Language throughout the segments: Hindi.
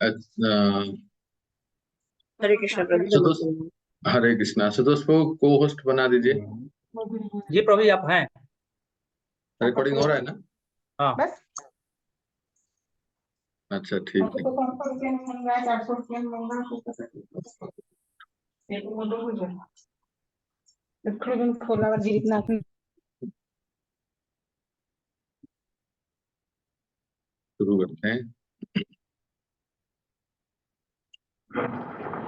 अ, हरे कृष्ण प्रभु। सुतोष, हरे कृष्णा। सुतोष को होस्ट बना दीजिए। जी प्रभु आप हैं। रिकॉर्डिंग हो रहा है ना? हाँ बस अच्छा ठीक है। शुरू करते हैं।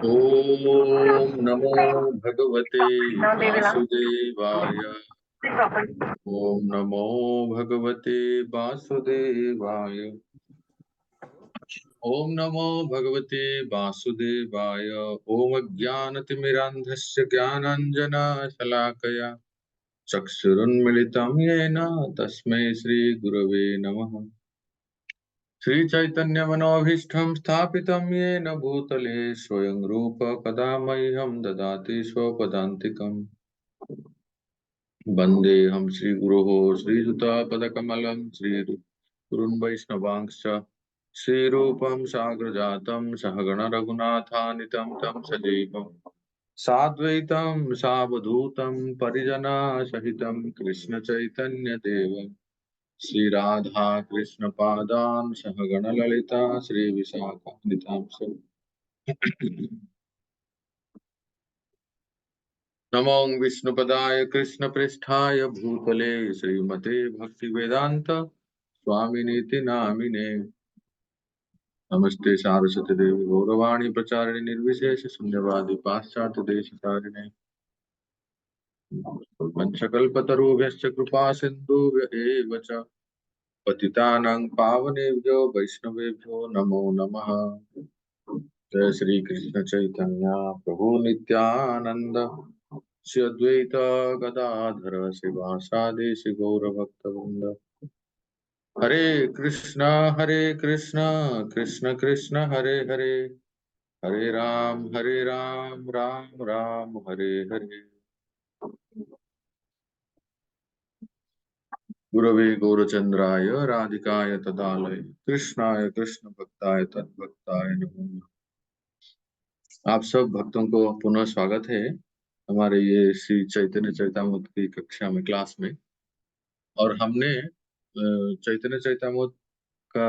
ओम नमो भगवते वासुदेवाय। ओम नमो भगवते वासुदेवाय। ओम नमो भगवते वासुदेवाय। ओम ज्ञानतिमिरान्धस्य ज्ञानाञ्जनशलाकया चक्षुरुन्मिलितं येन तस्मै श्रीगुरवे नमः। श्रीचैतन्यमनोभीष्टं स्थापितं येन भूतले स्वयं रूप कदा मह्यं ददाति स्वपदान्तिकम्। वन्देऽहं श्रीगुरोः श्रीयुतापदकमलं श्रीगुरून् वैष्णवांश्च श्रीरूपं साग्रजातं सहगण रघुनाथान्वितं तं सजीवम् साद्वैतं सावधूतं परिजनसहितं कृष्ण चैतन्य देवम् श्री राधा कृष्ण पादान सहगण ललिता श्री विशाखान्वितांश। नमो विष्णुपदाय कृष्ण पृष्ठाय भूतले श्रीमते भक्ति वेदांत स्वामिनीति नामिने। नमस्ते सारस्वती देवी गौरवाणी प्रचारिणे निर्विशेष शून्यवादी पाश्चात्य देश तारिणे। पंचकल्पतरुभ्यश्च कृपा सिन्धुभ्य एव च पतितानां पावनेभ्यो वैष्णवेभ्यो नमो नमः। जय श्री कृष्ण चैतन्य प्रभु नित्यानंद श्री अद्वैत गदाधर शिवासादि श्री गौर भक्त वृंद। हरे कृष्ण कृष्ण कृष्ण हरे हरे, हरे राम राम राम हरे हरे। गुरवे गौरचंद्राय राधिकाय तदालय कृष्णाय कृष्ण भक्ताय तद्भक्ताय नमो नमः। आप सब भक्तों को पुनः स्वागत है हमारे ये श्री चैतन्य चरितामृत की कक्षा में, क्लास में। और हमने चैतन्य चरितामृत का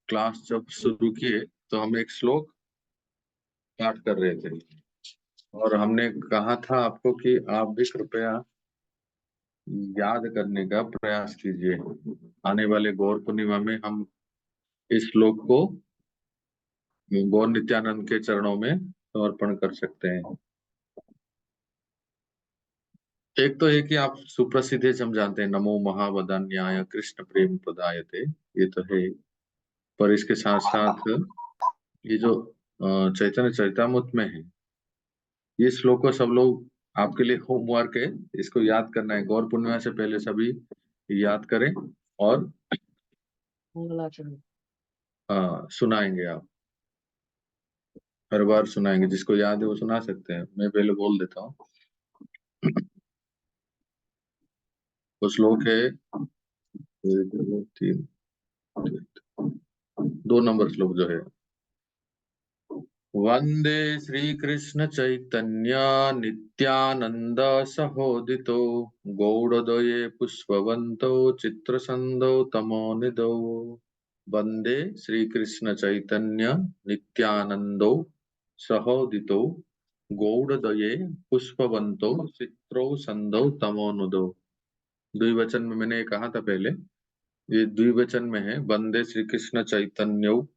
क्लास जब शुरू किए तो हम एक श्लोक पाठ कर रहे थे और हमने कहा था आपको कि आप भी कृपया याद करने का प्रयास कीजिए। आने वाले गौर पूर्णिमा में हम इस श्लोक को गौर नित्यानंद के चरणों में समर्पण कर सकते हैं। एक तो है कि आप सुप्रसिद्ध हम जानते हैं, नमो महावदान्याय कृष्ण प्रेम प्रदायते, ये तो है। पर इसके साथ साथ ये जो चैतन्य चरितामृत में है, ये श्लोक को सब लोग, आपके लिए होमवर्क है, इसको याद करना है। गौर पूर्णिमा से पहले सभी याद करें और सुनाएंगे। आप हर बार सुनाएंगे, जिसको याद है वो सुना सकते हैं। मैं पहले बोल देता हूँ। वो श्लोक है 2 नंबर श्लोक जो है, वंदे श्री कृष्ण चैतन्य नित्यानंद सहोदितो गौड़दये पुष्पवंतो चित्रसंदो तमोनिदो। वंदे श्री कृष्ण चैतन्य नित्यानंदो सहोदितो गौड़दये पुष्पवंतो चित्रो संदो तमोनुदो। द्विवचन में मैंने कहा था पहले, ये द्विवचन में है। वंदे श्री कृष्ण चैतन्यो,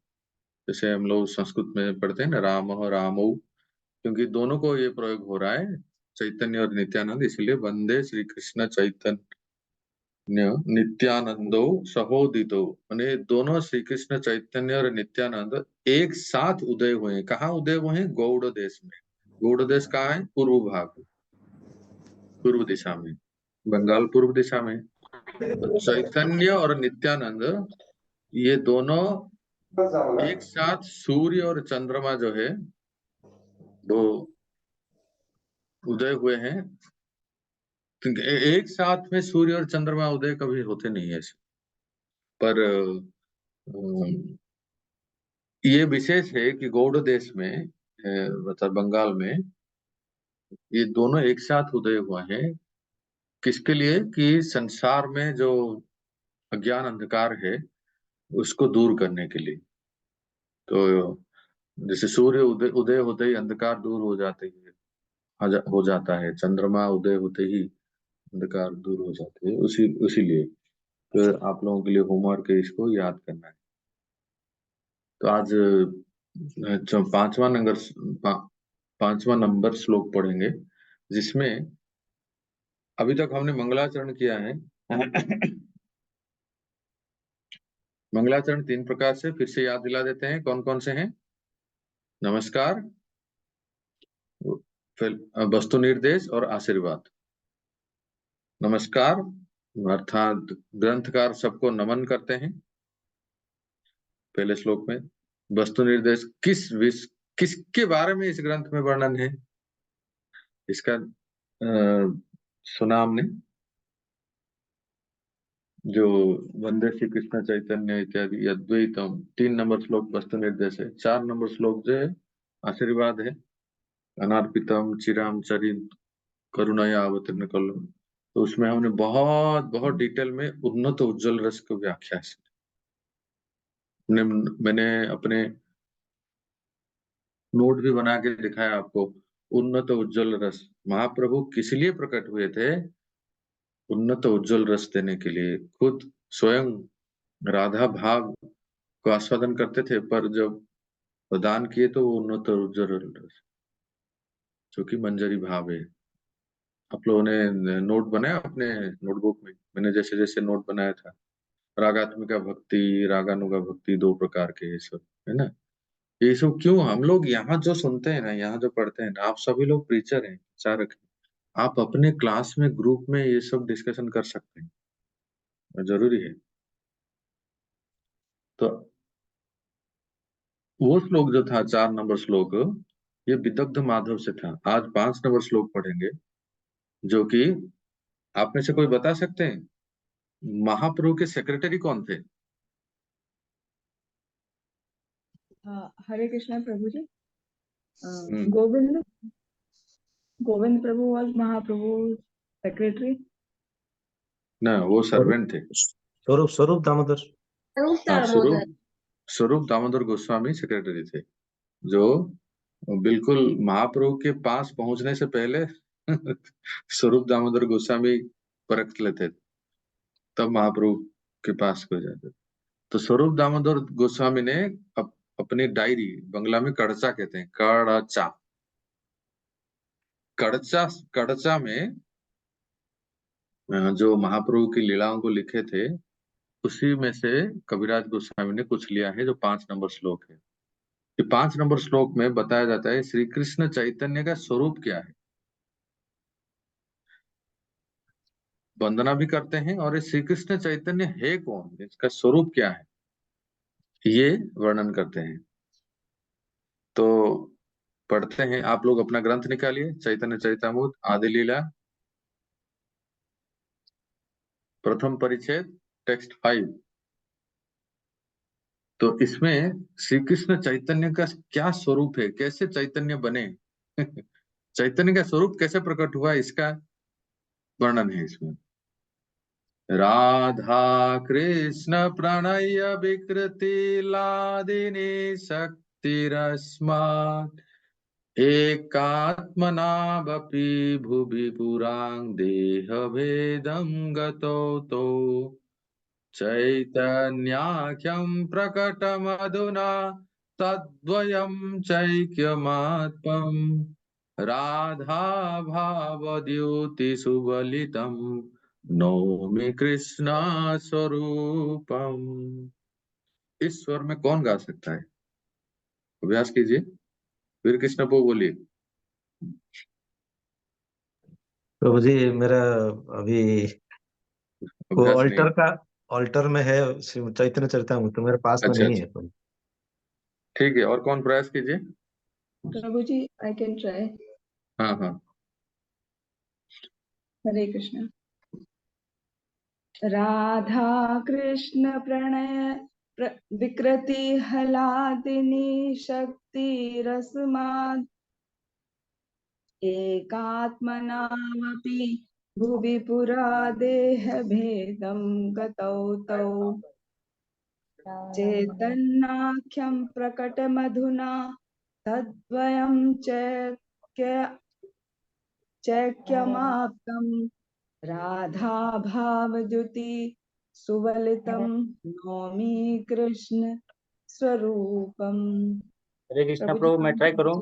जैसे हम लोग संस्कृत में पढ़ते हैं ना, राम रामो, क्योंकि दोनों को ये प्रयोग हो रहा है, चैतन्य और नित्यानंद, इसलिए वंदे श्री कृष्ण चैतन्य नित्यानंदो सहोदितो। माने दोनों श्री कृष्ण चैतन्य और नित्यानंद एक साथ उदय हुए हैं। कहाँ उदय हुए हैं? गौड़ देश में। गौड़ देश कहाँ है? पूर्व भाग, पूर्व दिशा में, बंगाल पूर्व दिशा में। तो चैतन्य और नित्यानंद ये दोनों एक साथ सूर्य और चंद्रमा जो है वो उदय हुए हैं। क्योंकि एक साथ में सूर्य और चंद्रमा उदय कभी होते नहीं है ऐसे। पर ये विशेष है कि गौड़ देश में मतलब बंगाल में ये दोनों एक साथ उदय हुआ है। किसके लिए? कि संसार में जो अज्ञान अंधकार है उसको दूर करने के लिए। तो जैसे सूर्य उदय उदय होते ही अंधकार दूर हो जाते ही हो जाता है, चंद्रमा उदय होते ही अंधकार दूर हो जाते हैं, उसी उसी लिए तो आप लोगों के लिए होमवर्क है, इसको याद करना है। तो आज जो पांचवा नंबर श्लोक पढ़ेंगे, जिसमें अभी तक हमने मंगलाचरण किया है। मंगलाचरण 3 प्रकार से फिर से याद दिला देते हैं, कौन कौन से हैं? नमस्कार, फिर वस्तु निर्देश और आशीर्वाद। नमस्कार अर्थात ग्रंथकार सबको नमन करते हैं पहले श्लोक में। वस्तु निर्देश किसके बारे में इस ग्रंथ में वर्णन है, इसका सुना हमने, जो वंदे श्री कृष्ण चैतन्य इत्यादि अद्वैतम। 3 नंबर श्लोक वस्तु निर्देश है। 4 नंबर श्लोक जो है आशीर्वाद है। अनार्पितम चिराम चरित करुणया अवतीर्ण कल्लु। तो उसमें हमने बहुत बहुत डिटेल में उन्नत उज्जवल रस की व्याख्या मैंने अपने नोट भी बना के दिखाया आपको। उन्नत उज्जवल रस महाप्रभु किस लिए प्रकट हुए थे? उन्नत उज्जवल रस देने के लिए। खुद स्वयं राधा भाव को आस्वादन करते थे, पर जब प्रदान किए तो वो उन्नत उज्जवल रस, जो कि मंजरी भाव है। आप लोगों ने नोट बनाया अपने नोटबुक में? मैंने जैसे जैसे नोट बनाया था, रागात्मिका भक्ति, रागानुगा भक्ति, 2 प्रकार के ये सब है ना। ये सब क्यों हम लोग यहाँ जो सुनते हैं ना, यहाँ जो पढ़ते हैं ना, आप सभी लोग प्रीचर हैं, चारक हैं, आप अपने क्लास में ग्रुप में ये सब डिस्कशन कर सकते हैं, जरूरी है। तो वो श्लोक जो था 4 नंबर श्लोक, ये विदग्ध माधव से था। आज 5 नंबर श्लोक पढ़ेंगे, जो कि आप में से कोई बता सकते हैं महाप्रभु के सेक्रेटरी कौन थे? हरे कृष्णा प्रभु जी। हम्म, गोविंद गोविंद प्रभु was महाप्रभु सेक्रेटरी। ना, वो स्वरूप सर्वेंट थे। स्वरूप स्वरूप दामोदर। हाँ, स्वरूप स्वरूप दामोदर गोस्वामी सेक्रेटरी थे, जो बिल्कुल महाप्रभु के पास पहुंचने से पहले स्वरूप दामोदर गोस्वामी परख लेते, तब महाप्रभु के पास हो जाते। तो स्वरूप दामोदर गोस्वामी ने अपनी डायरी, बंगला में कड़चा कहते हैं, कड़चा, कड़चा कड़चा में जो महाप्रभु की लीलाओं को लिखे थे, उसी में से कविराज गोस्वामी ने कुछ लिया है, जो 5 नंबर श्लोक है। ये 5 नंबर श्लोक में बताया जाता है श्री कृष्ण चैतन्य का स्वरूप क्या है। वंदना भी करते हैं, और ये श्री कृष्ण चैतन्य है कौन, इसका स्वरूप क्या है, ये वर्णन करते हैं। तो पढ़ते हैं, आप लोग अपना ग्रंथ निकालिए, चैतन्य चरितामृत आदि लीला, प्रथम परिच्छेद, टेक्स्ट 5। तो इसमें श्री कृष्ण चैतन्य का क्या स्वरूप है, कैसे चैतन्य बने चैतन्य का स्वरूप कैसे प्रकट हुआ, इसका वर्णन है इसमें। राधा कृष्ण प्रणय विकृति लादिनी शक्तिरस्मात् एकात्मनावपि भुवि पुरां देह भेदं गतो तो चैतन्याख्यं प्रकटमधुना तद्वयं चैक्यमात्मम् राधा भावद्युति सुबलितं नौमि कृष्णा स्वरूपम। इस स्वर में कौन गा सकता है? अभ्यास कीजिए, वीर कृष्ण को बोलिए। प्रभु जी मेरा अभी वो अभ्यास नहीं ऑल्टर है? का ऑल्टर में है श्री चैतन्य चरितामृत, तो मेरे पास में अच्छा नहीं अच्छा, है प्रभु। ठीक है, और कौन प्रयास कीजिए। प्रभु जी आई कैन ट्राई। हाँ हाँ। हरे कृष्णा। राधा कृष्ण प्रणय विकृति हलादिनी शक्तिरस्मात् एकात्मनामपि भुवि पुरा देहभेदं गतौ तौ चैतन्याख्यं प्रकटमधुना तद्वयं चैक्यमाप्तं राधाभावद्युति सुवलितं नौमि कृष्ण स्वरूपम। हरे कृष्णा प्रभु जी प्रभु, मैं ट्राई करूं?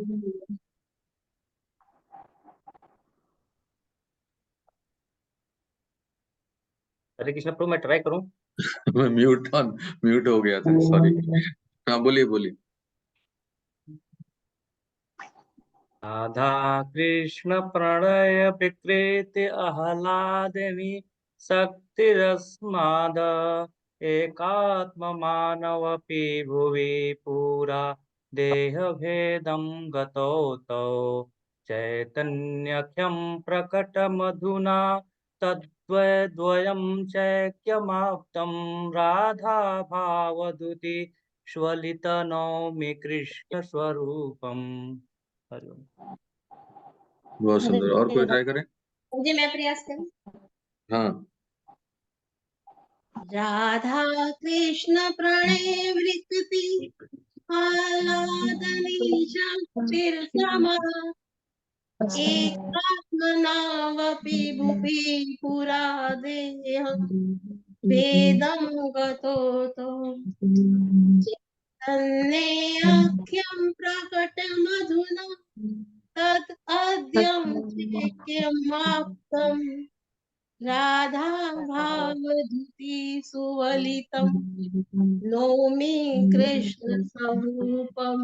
हरे कृष्णा प्रभु, मैं ट्राई करूं? मैं म्यूट हो गया था, सॉरी। हाँ, बोलिए बोलिए। राधा कृष्ण प्रणय विकृति आह्लादिनी शक्तिरस्माद एकात्म मानवपि भुवि पुरा देहभेदं गतौ तौ चैतन्यख्यं प्रकटमधुना तद्वयं चैक्यमाप्तं राधा भावदुति श्वलितनौमि कृष्ण स्वरूपम्। हरिओम। बहुत सुंदर। और कोई ट्राई करे? जी मैं प्रयास करूं। हाँ। राधा कृष्ण प्रणय वृत्ति आह्लादनी शक्तिर्समा एकात्मनावपि भुवि पुरा देहं भेदं गतो तो चैतन्येऽख्यं प्रकटमधुना तत् अद्यं चैक्यमाप्तम् राधा भावधुति सुवलितं नौमि कृष्ण स्वरूपम।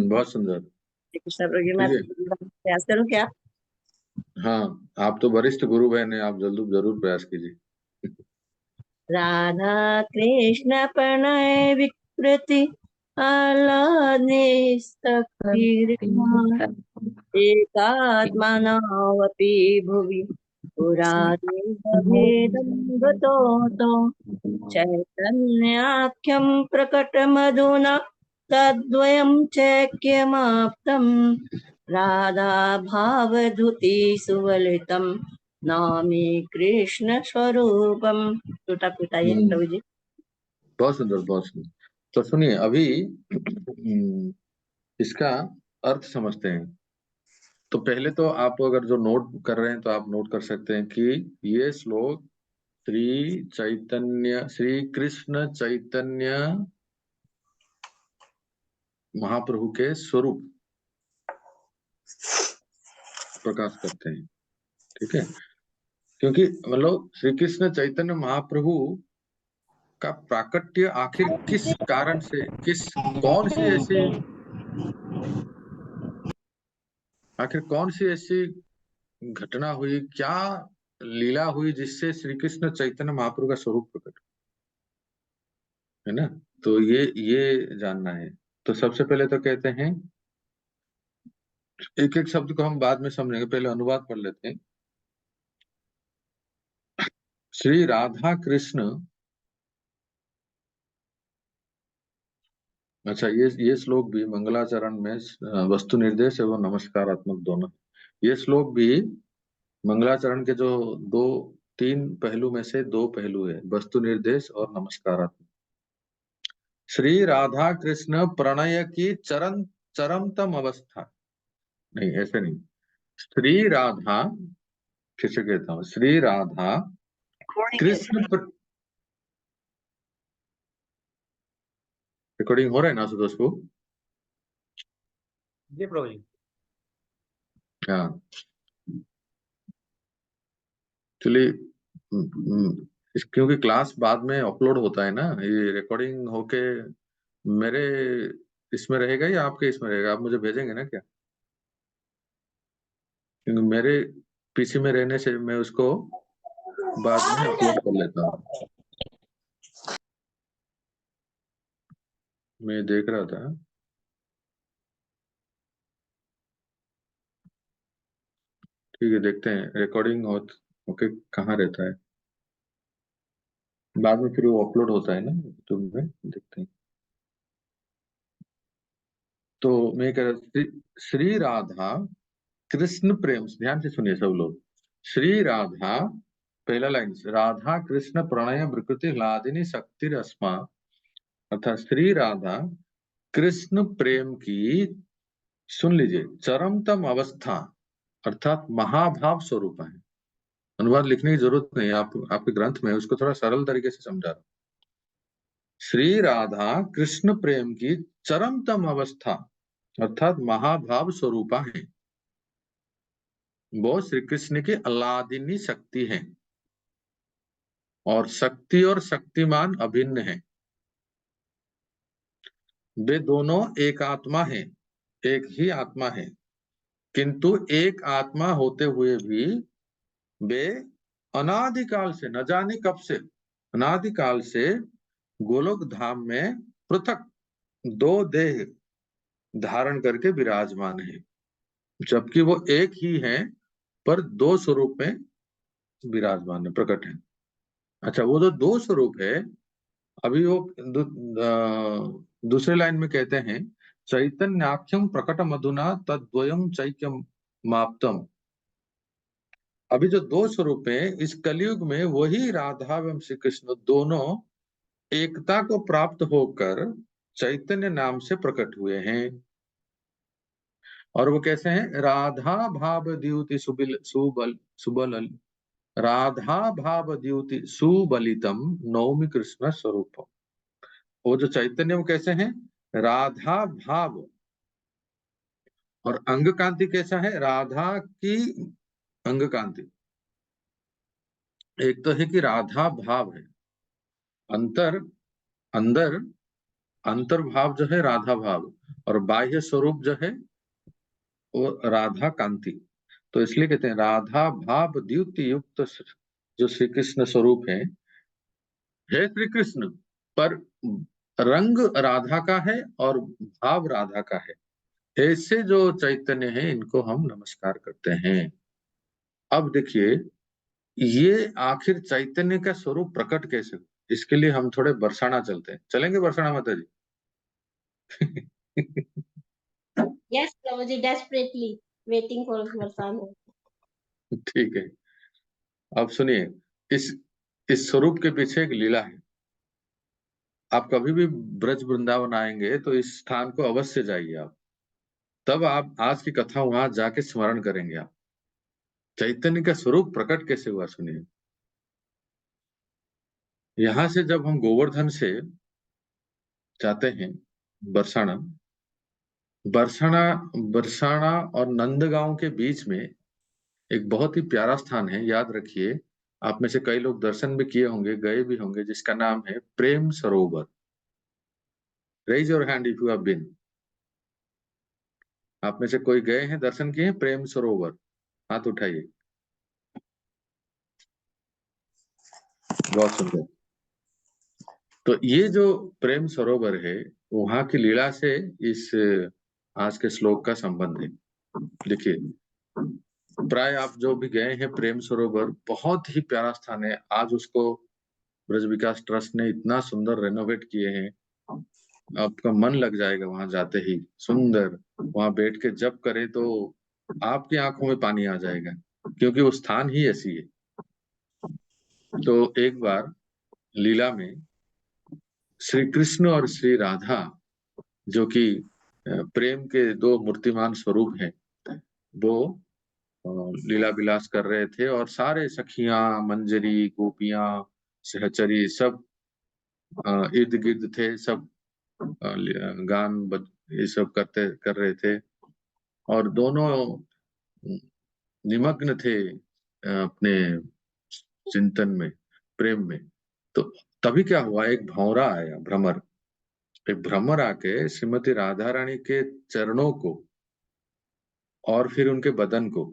बहुत सुंदर। कृष्ण प्रभु मैं ठीक है। प्रयास करूं क्या? हाँ, आप तो वरिष्ठ गुरु बहन हैं, आप जल्द जरूर प्रयास कीजिए। राधा कृष्ण प्रणय विकृति एकात्मनावपि भुवि पुरादेहभेदं गतो तो चैतन्याख्यं प्रकटमधुना तद्वयं चैक्यमाप्तं राधा भावधुति सुवलितं नामी कृष्ण स्वरूपम। टूटा फूटा ये हम्म, प्रभु जी। बहुत सुंदर, बहुत सुंदर। तो सुनिए, अभी इसका अर्थ समझते हैं। तो पहले तो आप अगर जो नोट कर रहे हैं तो आप नोट कर सकते हैं कि ये श्लोक श्री कृष्ण चैतन्य महाप्रभु के स्वरूप प्रकाश करते हैं। ठीक है, क्योंकि मतलब श्री कृष्ण चैतन्य महाप्रभु का प्राकट्य आखिर किस कारण से, कौन सी ऐसी घटना हुई, क्या लीला हुई जिससे श्री कृष्ण चैतन्य महाप्रभु का स्वरूप प्रकट है ना। तो ये जानना है। तो सबसे पहले तो कहते हैं, एक एक शब्द को हम बाद में समझेंगे, पहले अनुवाद पढ़ लेते हैं। श्री राधा कृष्ण, अच्छा, ये श्लोक भी मंगलाचरण में वस्तु निर्देश एवं नमस्कारात्मक दोनों। ये श्लोक भी मंगलाचरण के जो दो तीन पहलू में से दो पहलू है, वस्तु निर्देश और नमस्कारात्मक। श्री राधा कृष्ण प्रणय की चरमतम अवस्था, नहीं ऐसे नहीं, श्री राधा, फिर से कहता हूँ, श्री राधा कृष्ण रिकॉर्डिंग हो रहा है ना सुदोष को? जी प्रभु जी। हाँ, चलिए। क्योंकि क्लास बाद में अपलोड होता है ना, ये रिकॉर्डिंग होके मेरे इसमें रहेगा या आपके इसमें रहेगा? आप मुझे भेजेंगे ना क्या? क्योंकि मेरे पीसी में रहने से मैं उसको बाद में अपलोड कर लेता हूँ। मैं देख रहा था। ठीक है, देखते हैं रिकॉर्डिंग हो, ओके, कहाँ रहता है। बाद में फिर वो अपलोड होता है ना यूट्यूब में, देखते हैं। तो मैं कह रहा श्री राधा कृष्ण प्रेम, ध्यान से सुनिए सब लोग। श्री राधा, पहला लाइन, राधा कृष्ण प्रणय विकृति ह्लादिनी शक्ति रश्मा, अर्थात श्री राधा कृष्ण प्रेम की, सुन लीजिए, चरमतम अवस्था अर्थात महाभाव स्वरूप है। अनुवाद लिखने की जरूरत नहीं, आप आपके ग्रंथ में उसको थोड़ा सरल तरीके से समझा रहा हूं। श्री राधा कृष्ण प्रेम की चरमतम अवस्था अर्थात महाभाव स्वरूपा है। वो श्री कृष्ण की अल्लादिनी शक्ति है, और शक्ति और शक्तिमान अभिन्न है। वे दोनों एक आत्मा है, एक ही आत्मा है, किंतु एक आत्मा होते हुए भी वे अनादिकाल से, न जाने कब से, अनादिकाल से गोलोक धाम में पृथक दो देह धारण करके विराजमान है, जबकि वो एक ही है पर दो स्वरूप में विराजमान है, प्रकट है। अच्छा, वो जो दो स्वरूप है, अभी वो दूसरे लाइन में कहते हैं, चैतन्याख्यम प्रकट मधुना तद्वयम चैक्यम माप्तम। अभी जो दो स्वरूप है इस कलयुग में, वही राधा एवं श्री कृष्ण दोनों एकता को प्राप्त होकर चैतन्य नाम से प्रकट हुए हैं। और वो कैसे हैं? राधा भाव द्युति सुबल राधा भाव द्युति सुबलितम नौमि कृष्ण स्वरूप। वो जो चैतन्य वो कैसे हैं? राधा भाव, और अंग कांति कैसा है? राधा की अंग कांति। एक तो है कि राधा भाव है, अंतर अंदर अंतर्भाव जो है राधा भाव, और बाह्य स्वरूप जो है वो राधा कांति। तो इसलिए कहते हैं राधा भाव द्युति युक्त जो श्री कृष्ण स्वरूप है श्री कृष्ण, पर रंग राधा का है और भाव राधा का है। ऐसे जो चैतन्य है इनको हम नमस्कार करते हैं। अब देखिए, ये आखिर चैतन्य का स्वरूप प्रकट कैसे हो, इसके लिए हम थोड़े बरसाना चलते हैं। चलेंगे बरसाना माता जी? Yes, Prabhuji, desperately waiting for Varsana. ठीक है, अब सुनिए, इस इस स्वरूप के पीछे एक लीला है। आप कभी भी ब्रज वृंदावन आएंगे तो इस स्थान को अवश्य जाइए आप, तब आप आज की कथा वहां जाके स्मरण करेंगे। आप चैतन्य का स्वरूप प्रकट कैसे हुआ, सुनिए। यहां से जब हम गोवर्धन से जाते हैं बरसाना, बरसाना बरसाना और नंदगांव के बीच में एक बहुत ही प्यारा स्थान है, याद रखिए। आप में से कई लोग दर्शन भी किए होंगे, गए भी होंगे, जिसका नाम है Prem Sarovar. Raise your hand if you have been. आप में से कोई गए हैं, दर्शन किए हैं प्रेम सरोवर? हाथ उठाइए। बहुत सुंदर। तो ये जो प्रेम सरोवर है, वहां की लीला से इस आज के श्लोक का संबंध है। देखिए, प्राय आप जो भी गए हैं प्रेम सरोवर, बहुत ही प्यारा स्थान है। आज उसको ब्रज विकास ट्रस्ट ने इतना सुंदर रेनोवेट किए हैं, आपका मन लग जाएगा वहां जाते ही। सुंदर, वहां बैठ के जप करे तो आपकी आंखों में पानी आ जाएगा, क्योंकि वो स्थान ही ऐसी है। तो एक बार लीला में श्री कृष्ण और श्री राधा, जो कि प्रेम के दो मूर्तिमान स्वरूप हैं, वो लीला विलास कर रहे थे, और सारे सखियां, मंजरी, गोपियां, सहचरी सब इर्द गिर्द थे, सब ये सब कर रहे थे, और दोनों निमग्न थे अपने चिंतन में, प्रेम में। तो तभी क्या हुआ, एक भंवरा आया, भ्रमर। एक भ्रमर आके श्रीमती राधा रानी के चरणों को और फिर उनके बदन को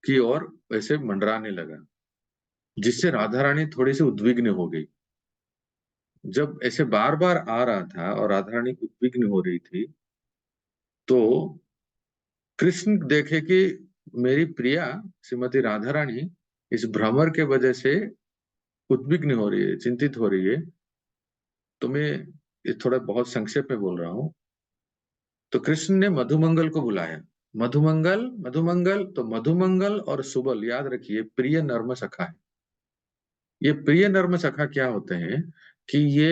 की ओर वैसे मंडराने लगा, जिससे राधा रानी थोड़ी सी उद्विग्न हो गई। जब ऐसे बार बार आ रहा था और राधा रानी उद्विग्न हो रही थी, तो कृष्ण देखे कि मेरी प्रिया श्रीमती राधा रानी इस भ्रमर के वजह से उद्विग्न हो रही है, चिंतित हो रही है, तो मैं ये थोड़ा बहुत संक्षेप में बोल रहा हूँ। तो कृष्ण ने मधुमंगल को बुलाया। मधुमंगल, मधुमंगल, तो मधुमंगल और सुबल याद रखिए प्रिय नर्म सखा है। ये प्रिय नर्म सखा क्या होते हैं कि ये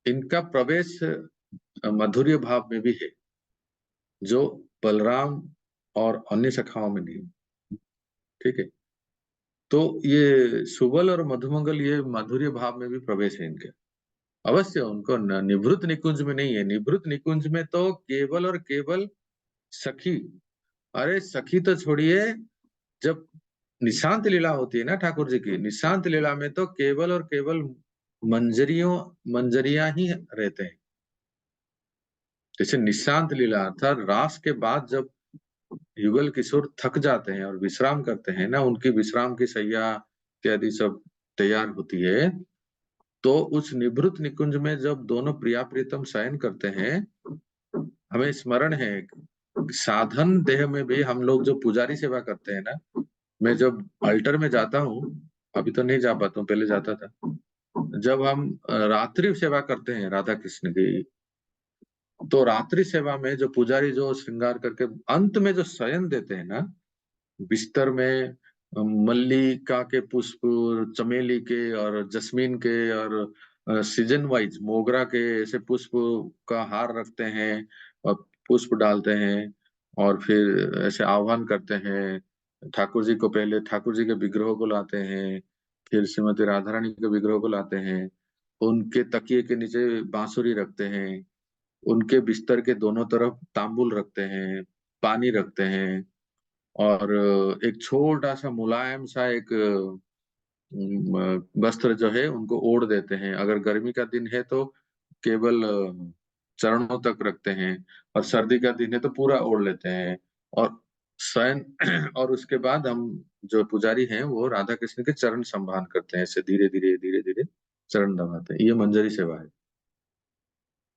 इनका प्रवेश मधुर्य भाव में भी है, जो बलराम और अन्य सखाओं में नहीं। ठीक है, तो ये सुबल और मधुमंगल ये माधुर्य भाव में भी प्रवेश है इनके। अवश्य उनको निभृत निकुंज में नहीं है। निभृत निकुंज में तो केवल और केवल सखी, अरे सखी तो छोड़िए, जब निशांत लीला होती है ना ठाकुर जी की, निशांत लीला में तो केवल और केवल मंजरियां ही रहते हैं। जैसे निशांत लीला अर्थात रास के बाद जब युगल किशोर थक जाते हैं और विश्राम करते हैं ना, उनकी विश्राम की शैया इत्यादि सब तैयार होती है, तो उस निभृत निकुंज में जब दोनों प्रिया प्रीतम शयन करते हैं, हमें स्मरण है साधन देह में भी हम लोग जो पुजारी सेवा करते हैं ना, मैं जब अल्टर में जाता हूँ, अभी तो नहीं जा पाता हूँ, पहले जाता था, जब हम रात्रि सेवा करते हैं राधा कृष्ण की, तो रात्रि सेवा में जो पुजारी जो श्रृंगार करके अंत में जो शयन देते हैं ना, बिस्तर में मल्लिका के पुष्प, चमेली के और जस्मीन के और सीजन वाइज मोगरा के ऐसे पुष्प का हार रखते हैं और पुष्प डालते हैं, और फिर ऐसे आह्वान करते हैं ठाकुर जी को। पहले ठाकुर जी के विग्रह को लाते हैं, फिर श्रीमती राधा रानी के विग्रह को लाते हैं, उनके तकिए के नीचे बांसुरी रखते हैं, उनके बिस्तर के दोनों तरफ तांबुल रखते हैं, पानी रखते हैं, और एक छोटा सा मुलायम सा एक वस्त्र जो है उनको ओढ़ देते हैं। अगर गर्मी का दिन है तो केवल चरणों तक रखते हैं, और सर्दी का दिन है तो पूरा ओढ़ लेते हैं। और शयन और उसके बाद हम जो पुजारी हैं वो राधा कृष्ण के चरण संभान करते हैं, ऐसे धीरे धीरे धीरे धीरे चरण दबाते हैं। ये मंजरी सेवा है।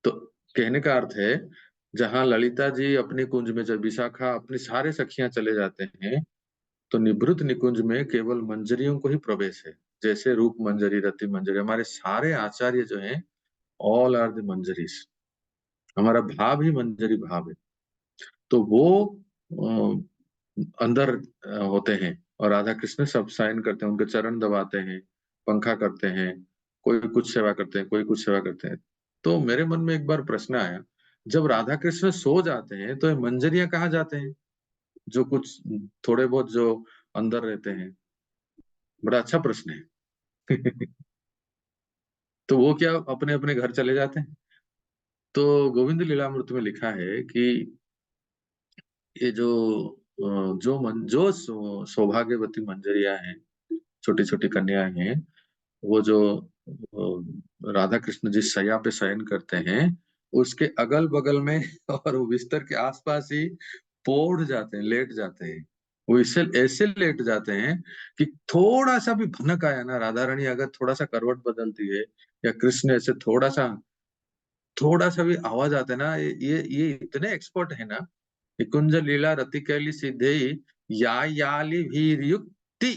तो कहने का अर्थ है, जहाँ ललिता जी अपने कुंज में, जब विशाखा अपनी सारे सखियां चले जाते हैं, तो निभृत निकुंज में केवल मंजरियों को ही प्रवेश है। जैसे रूप मंजरी, रति मंजरी, हमारे सारे आचार्य जो हैं ऑल आर द मंजरीज, हमारा भाव ही मंजरी भाव है। तो वो अंदर होते हैं, और राधा कृष्ण सब साइन करते हैं, उनके चरण दबाते हैं, पंखा करते हैं, कोई कुछ सेवा करते हैं, कोई कुछ सेवा करते हैं। तो मेरे मन में एक बार प्रश्न आया, जब राधा कृष्ण सो जाते हैं तो ये मंजरियां कहाँ जाते हैं, जो कुछ थोड़े बहुत जो अंदर रहते हैं? बड़ा अच्छा प्रश्न है। तो वो क्या अपने अपने घर चले जाते हैं? तो गोविंद लीलामृत में लिखा है कि ये जो सौभाग्यवती मंजरियां हैं, छोटी छोटी कन्याएं हैं, वो जो राधा कृष्ण जिस शैया पे शयन करते हैं, उसके अगल बगल में और वो बिस्तर के आसपास ही पौड़ जाते हैं, लेट जाते हैं। वो इससे ऐसे लेट जाते हैं कि थोड़ा सा भी भनक आया ना, राधा रानी अगर थोड़ा सा करवट बदलती है, या कृष्ण ऐसे थोड़ा सा भी आवाज आता है ना, ये इतने एक्सपर्ट है ना, निकुंज लीला रति कैली सिद्धे याली भीरयुक्ति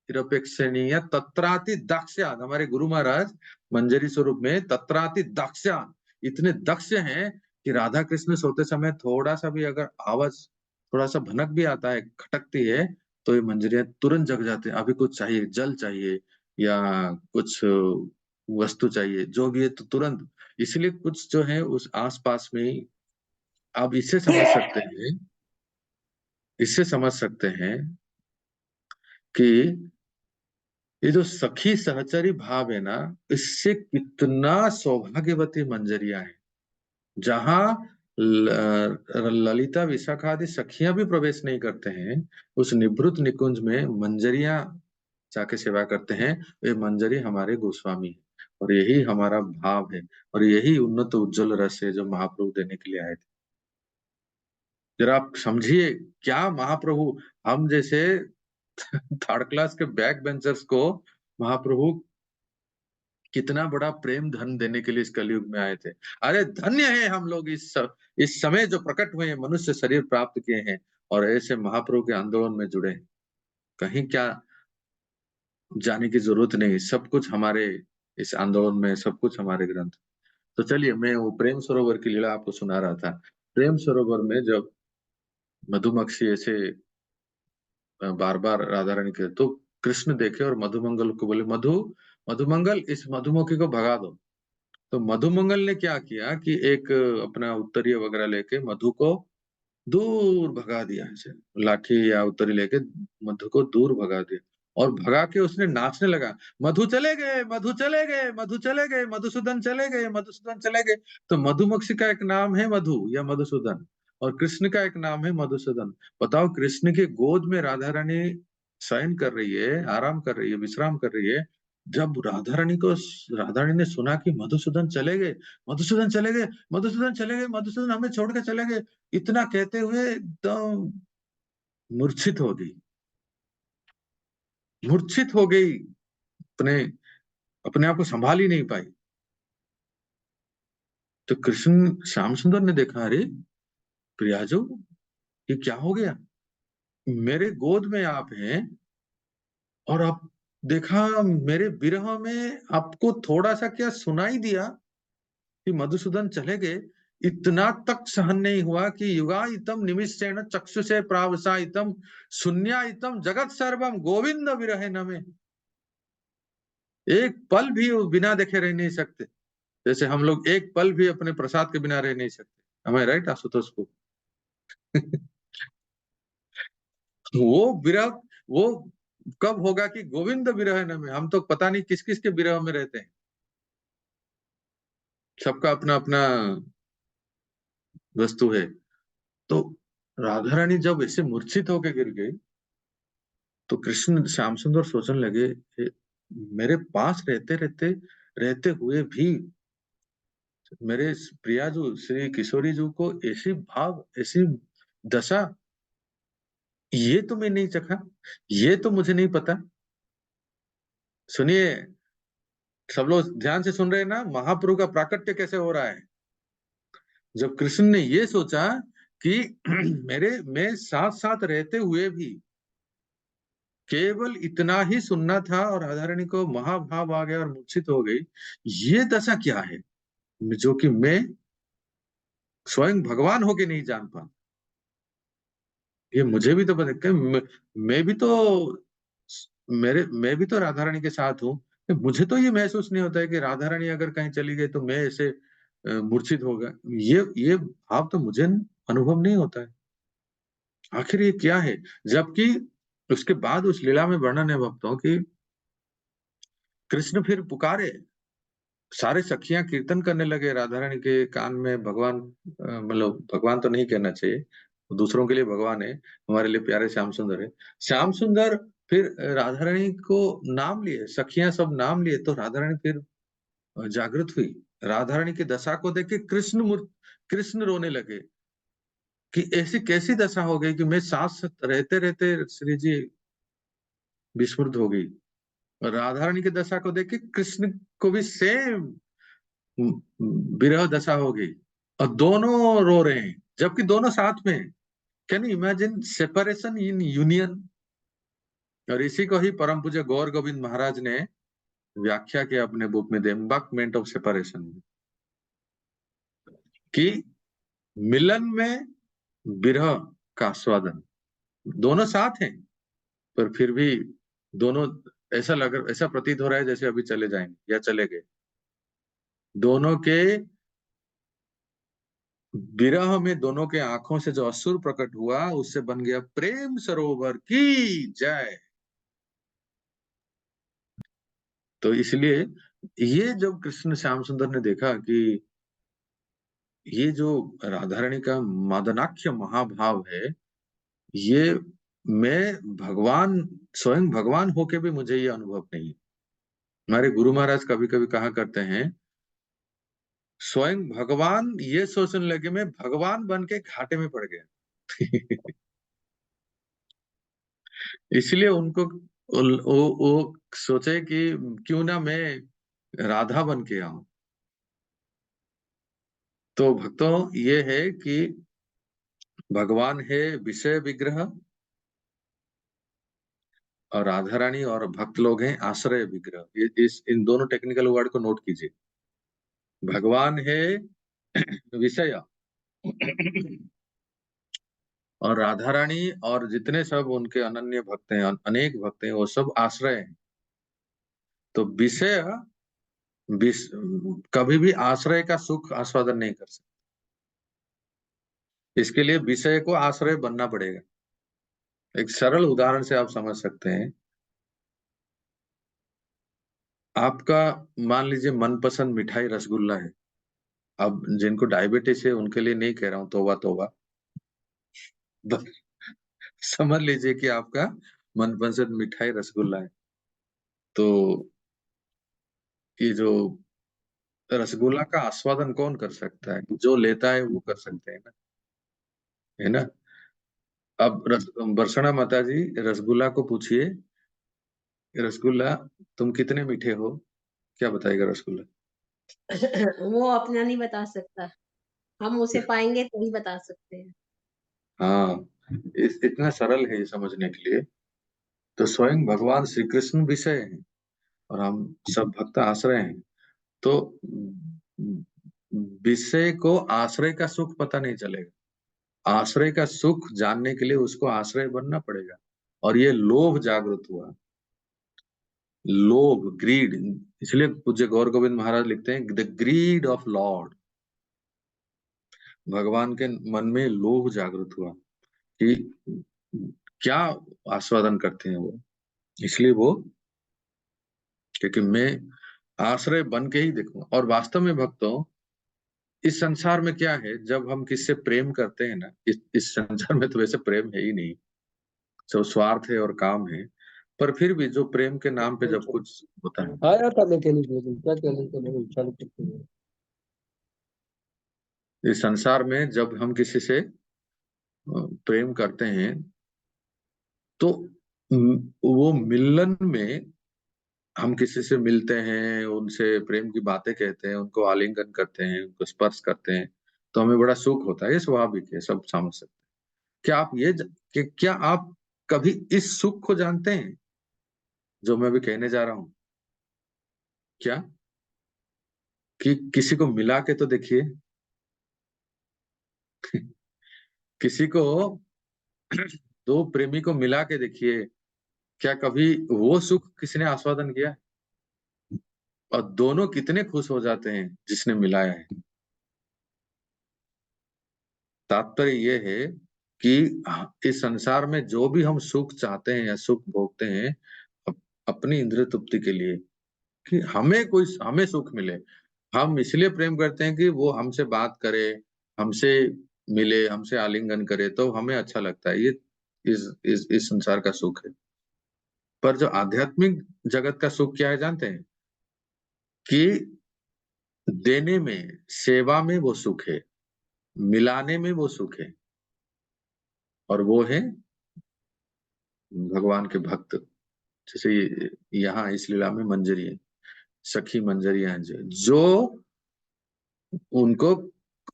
निरपेक्षणीय तत्राति दक्षयाद। हमारे गुरु महाराज मंजरी स्वरूप में तत्राति दक्षयाद इतने दक्ष हैं कि राधा कृष्ण सोते समय थोड़ा सा भी अगर आवाज, थोड़ा सा भनक भी आता है, खटकती है, तो ये मंजरियां तुरंत जग जाते हैं। अभी कुछ चाहिए, जल चाहिए या कुछ वस्तु चाहिए, जो भी है, तो तुरंत। इसलिए कुछ जो है उस आसपास में ही आप इससे समझ सकते हैं कि ये जो सखी सहचरी भाव है ना, इससे कितना सौभाग्यवती मंजरियां है, जहां ललिता विशाखा आदि सखियां भी प्रवेश नहीं करते हैं, उस निभृत निकुंज में मंजरियां जाके सेवा करते हैं। वे मंजरी हमारे गोस्वामी है, और यही हमारा भाव है, और यही उन्नत उज्जवल रस है जो महाप्रभु देने के लिए आए थे। जरा आप समझिए, क्या महाप्रभु, हम जैसे थर्ड क्लास के बैक बेंचर्स को महाप्रभु कितना बड़ा प्रेम धन देने के लिए इस कलयुग में आए थे। अरे धन्य है हम लोग इस समय जो प्रकट हुए हैं, मनुष्य शरीर प्राप्त किए हैं और ऐसे महाप्रभु के आंदोलन में जुड़े हैं। कहीं क्या जाने की जरूरत नहीं, सब कुछ हमारे इस आंदोलन में, सब कुछ हमारे ग्रंथ। तो चलिए, मैं वो प्रेम सरोवर की लीला आपको सुना रहा था। प्रेम सरोवर में जब मधुमक्खी ऐसे बार बार राधा रानी के, तो कृष्ण देखे और मधुमंगल को बोले, मधुमंगल, इस मधुमक्खी को भगा दो। तो मधुमंगल ने क्या किया कि एक अपना उत्तरीय वगैरह लेके मधु को दूर भगा दिया, ऐसे लाठी या उत्तरी लेके मधु को दूर भगा दिया। और भगा के उसने नाचने लगा, मधु चले गए, मधु चले गए, मधु चले गए, मधुसूदन चले गए, मधुसूदन चले गए। तो मधुमक्खी का एक नाम है मधु या मधुसूदन, और कृष्ण का एक नाम है मधुसूदन। बताओ, कृष्ण के गोद में राधा रानी शयन कर रही है, आराम कर रही है, विश्राम कर रही है। जब राधा रानी ने सुना कि मधुसूदन चले गए, मधुसूदन चले गए, मधुसूदन चले गए, मधुसूदन हमें छोड़ के चले गए, इतना कहते हुए एकदम मूर्छित हो गई, मूर्छित हो गई, अपने अपने आप को संभाल ही नहीं पाई। तो कृष्ण श्याम सुंदर ने देखा, अरे प्रियाजो, ये क्या हो गया, मेरे गोद में आप हैं और आप देखा मेरे विरह में आपको थोड़ा सा क्या सुनाई दिया कि मधुसूदन चले गए, इतना तक सहन नहीं हुआ कि युगाइतम निमिषेण चक्षुषे प्रावसाइतम शून्याइतम जगत सर्वम गोविंद विरहे नमे। एक पल भी वो बिना देखे रह नहीं सकते, जैसे हम लोग एक पल भी अपने प्रसाद के बिना रह नहीं सकते। हमें राइट आशुतोष को वो विरह, वो कब होगा कि गोविंद विरह नमे, हम तो पता नहीं किस किस के विरह में रहते हैं, सबका अपना अपना वस्तु है। तो राधा रानी जब ऐसे मूर्छित होकर गिर गई, तो कृष्ण श्याम सुंदर सोचने लगे, मेरे पास रहते रहते रहते हुए भी मेरे प्रिया जो श्री किशोरी जी को ऐसी भाव, ऐसी दशा, ये तो मैं नहीं चखा, ये तो मुझे नहीं पता। सुनिए, सब लोग ध्यान से सुन रहे हैं ना, महाप्रभु का प्राकट्य कैसे हो रहा है। जब कृष्ण ने ये सोचा कि मैं साथ साथ रहते हुए भी केवल इतना ही सुनना था और राधा रानी को महाभाव आ गया और मूर्छित हो गई, ये दशा क्या है जो कि मैं स्वयं भगवान होके नहीं जान पा, ये मुझे भी तो पता कि मैं भी तो, मैं भी तो राधा रानी के साथ हूँ। मुझे तो ये महसूस नहीं होता है कि राधा रानी अगर कहीं चली गई तो मैं ऐसे मूर्छित होगा, ये भाव तो मुझे अनुभव नहीं होता है। आखिर ये क्या है। जबकि उसके बाद उस लीला में वर्णन है भक्तों की, कृष्ण फिर पुकारे, सारे सखियां कीर्तन करने लगे राधा रानी के कान में, भगवान मतलब भगवान तो नहीं कहना चाहिए, दूसरों के लिए भगवान है, हमारे लिए प्यारे श्याम सुंदर है। श्याम सुंदर फिर राधा रानी को नाम लिए, सखियां सब नाम लिए, तो राधा रानी फिर जागृत हुई। राधा रानी की दशा को देख के कृष्ण रोने लगे कि ऐसी कैसी दशा हो गई कि मैं साथ साथ रहते रहते श्री जी विस्मृत हो गई। और राधा रानी की दशा को देख के कृष्ण को भी सेम विरह दशा हो गई, और दोनों रो रहे हैं जबकि दोनों साथ में हैं। Can you imagine separation in union. और इसी को ही परम पूज्य गौर गोविंद महाराज ने व्याख्या किया अपने बुक में द एम्बार्कमेंट ऑफ सेपरेशन, कि मिलन में विरह का आस्वादन, दोनों साथ हैं पर फिर भी दोनों, ऐसा प्रतीत हो रहा है जैसे अभी चले जाएंगे या चले गए। दोनों के विरह में दोनों के आंखों से जो अश्रु प्रकट हुआ, उससे बन गया प्रेम सरोवर की जय। तो इसलिए ये जब कृष्ण श्याम सुंदर ने देखा कि ये जो राधा रानी का मादनाख्य महाभाव है, ये मैं भगवान, स्वयं भगवान होके भी मुझे ये अनुभव नहीं है। हमारे गुरु महाराज कभी कभी कहा करते हैं, स्वयं भगवान ये सोचने लगे मैं भगवान बन के घाटे में पड़ गया। इसलिए उनको वो सोचे कि क्यों ना मैं राधा बन के आऊं। तो भक्तों, ये है कि भगवान है विषय विग्रह, और राधा रानी और भक्त लोग हैं आश्रय विग्रह। इस इन दोनों टेक्निकल वर्ड को नोट कीजिए। भगवान है विषय और राधा रानी और जितने सब उनके अनन्य भक्त हैं, अनेक भक्त हैं, वो सब आश्रय हैं। तो विषय कभी भी आश्रय का सुख आस्वादन नहीं कर सकते। इसके लिए विषय को आश्रय बनना पड़ेगा। एक सरल उदाहरण से आप समझ सकते हैं। आपका मान लीजिए मनपसंद मिठाई रसगुल्ला है। अब जिनको डायबिटीज है उनके लिए नहीं कह रहा हूँ, तौबा तौबा। समझ लीजिए कि आपका मनपसंद मिठाई रसगुल्ला है। तो ये जो रसगुल्ला का आस्वादन कौन कर सकता है? जो लेता है वो कर सकते हैं ना, है ना। अब बरसना माता जी रसगुल्ला को पूछिए, रसगुल्ला तुम कितने मीठे हो, क्या बताएगा रसगुल्ला? वो अपना नहीं बता सकता, हम उसे पाएंगे तभी बता सकते हैं। हाँ, इतना सरल है ये समझने के लिए। तो स्वयं भगवान श्री कृष्ण विषय हैं और हम सब भक्त आश्रय हैं। तो विषय को आश्रय का सुख पता नहीं चलेगा। आश्रय का सुख जानने के लिए उसको आश्रय बनना पड़ेगा। और ये लोभ जागृत हुआ, लोभ, ग्रीड। इसलिए पूज्य गौर गोविंद महाराज लिखते हैं द ग्रीड ऑफ लॉर्ड। भगवान के मन में लोभ जागृत हुआ कि क्या आस्वादन करते हैं वो, इसलिए वो, क्योंकि मैं आश्रय बन के ही देखूं। और वास्तव में भक्तों, इस संसार में क्या है, जब हम किससे प्रेम करते हैं ना, इस संसार में तो वैसे प्रेम है ही नहीं, सब स्वार्थ है और काम है। पर फिर भी जो प्रेम के नाम पे जब कुछ होता है, आया था मैकेनिक, लेकिन क्या चैलेंज तो नहीं चालू करते हैं। इस संसार में जब हम किसी से प्रेम करते हैं तो वो मिलन में हम किसी से मिलते हैं, उनसे प्रेम की बातें कहते हैं, उनको आलिंगन करते हैं, उनको स्पर्श करते हैं, तो हमें बड़ा सुख होता है। ये स्वाभाविक है, सब समझ सकते हैं। क्या आप क्या आप कभी इस सुख को जानते हैं जो मैं अभी कहने जा रहा हूं? क्या कि किसी को मिला के तो देखिए किसी को दो प्रेमी को मिला के देखिए, क्या कभी वो सुख किसी ने आस्वादन किया? और दोनों कितने खुश हो जाते हैं जिसने मिलाया है। तात्पर्य ये है कि इस संसार में जो भी हम सुख चाहते हैं या सुख भोगते हैं अपनी इंद्रिय तृप्ति के लिए, कि हमें सुख मिले, हम इसलिए प्रेम करते हैं कि वो हमसे बात करे, हमसे मिले, हमसे आलिंगन करे, तो हमें अच्छा लगता है। ये इस संसार का सुख है। पर जो आध्यात्मिक जगत का सुख क्या है जानते हैं? कि देने में, सेवा में वो सुख है, मिलाने में वो सुख है। और वो है भगवान के भक्त। जैसे यहाँ इस लीला में मंजरी है, सखी मंजरियां हैं जो उनको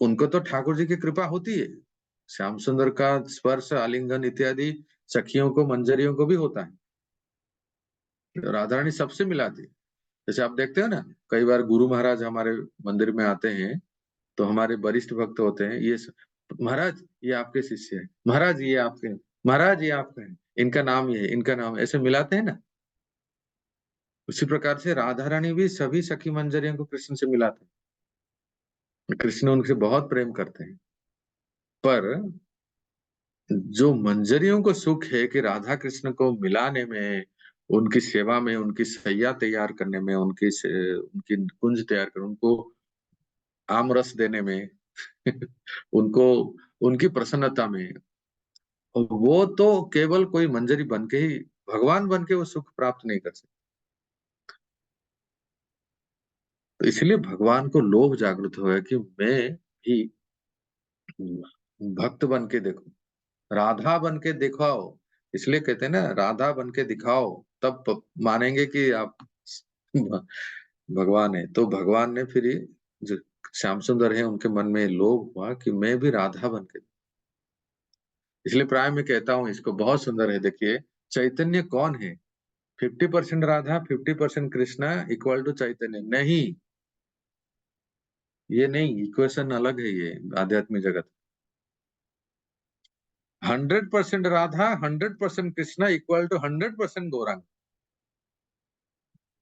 उनको तो ठाकुर जी की कृपा होती है। श्याम सुंदर का स्पर्श, आलिंगन इत्यादि सखियों को, मंजरियों को भी होता है। राधा रानी सबसे मिलाती। जैसे आप देखते हो ना, कई बार गुरु महाराज हमारे मंदिर में आते हैं तो हमारे वरिष्ठ भक्त होते हैं, महाराज ये आपके शिष्य है, महाराज ये आपके, महाराज ये आपके हैं, इनका नाम ये है, इनका नाम, ऐसे मिलाते हैं ना। उसी प्रकार से राधा रानी भी सभी सखी मंजरियों को कृष्ण से मिलाते हैं। कृष्ण उनसे बहुत प्रेम करते हैं। पर जो मंजरियों को सुख है कि राधा कृष्ण को मिलाने में, उनकी सेवा में, उनकी सैया तैयार करने में, उनकी कुंज तैयार करने, उनको आम रस देने में उनको, उनकी प्रसन्नता में, वो तो केवल कोई मंजरी बन के ही, भगवान बन के वो सुख प्राप्त नहीं कर सकते। तो इसलिए भगवान को लोभ जागृत हुआ कि मैं भी भक्त बन के देखूं, राधा बन के दिखाओ। इसलिए कहते हैं ना, राधा बन के दिखाओ, तब मानेंगे कि आप भगवान है। तो भगवान ने फिर जो श्याम सुंदर है उनके मन में लोभ हुआ कि मैं भी राधा बन के। इसलिए प्राय मैं कहता हूं, इसको बहुत सुंदर है, देखिए चैतन्य कौन है? 50% राधा 50% कृष्णा इक्वल टू चैतन्य नहीं, ये नहीं, इक्वेशन अलग है ये आध्यात्मिक जगत। 100% राधा 100% कृष्णा इक्वल टू 100% गौरांग,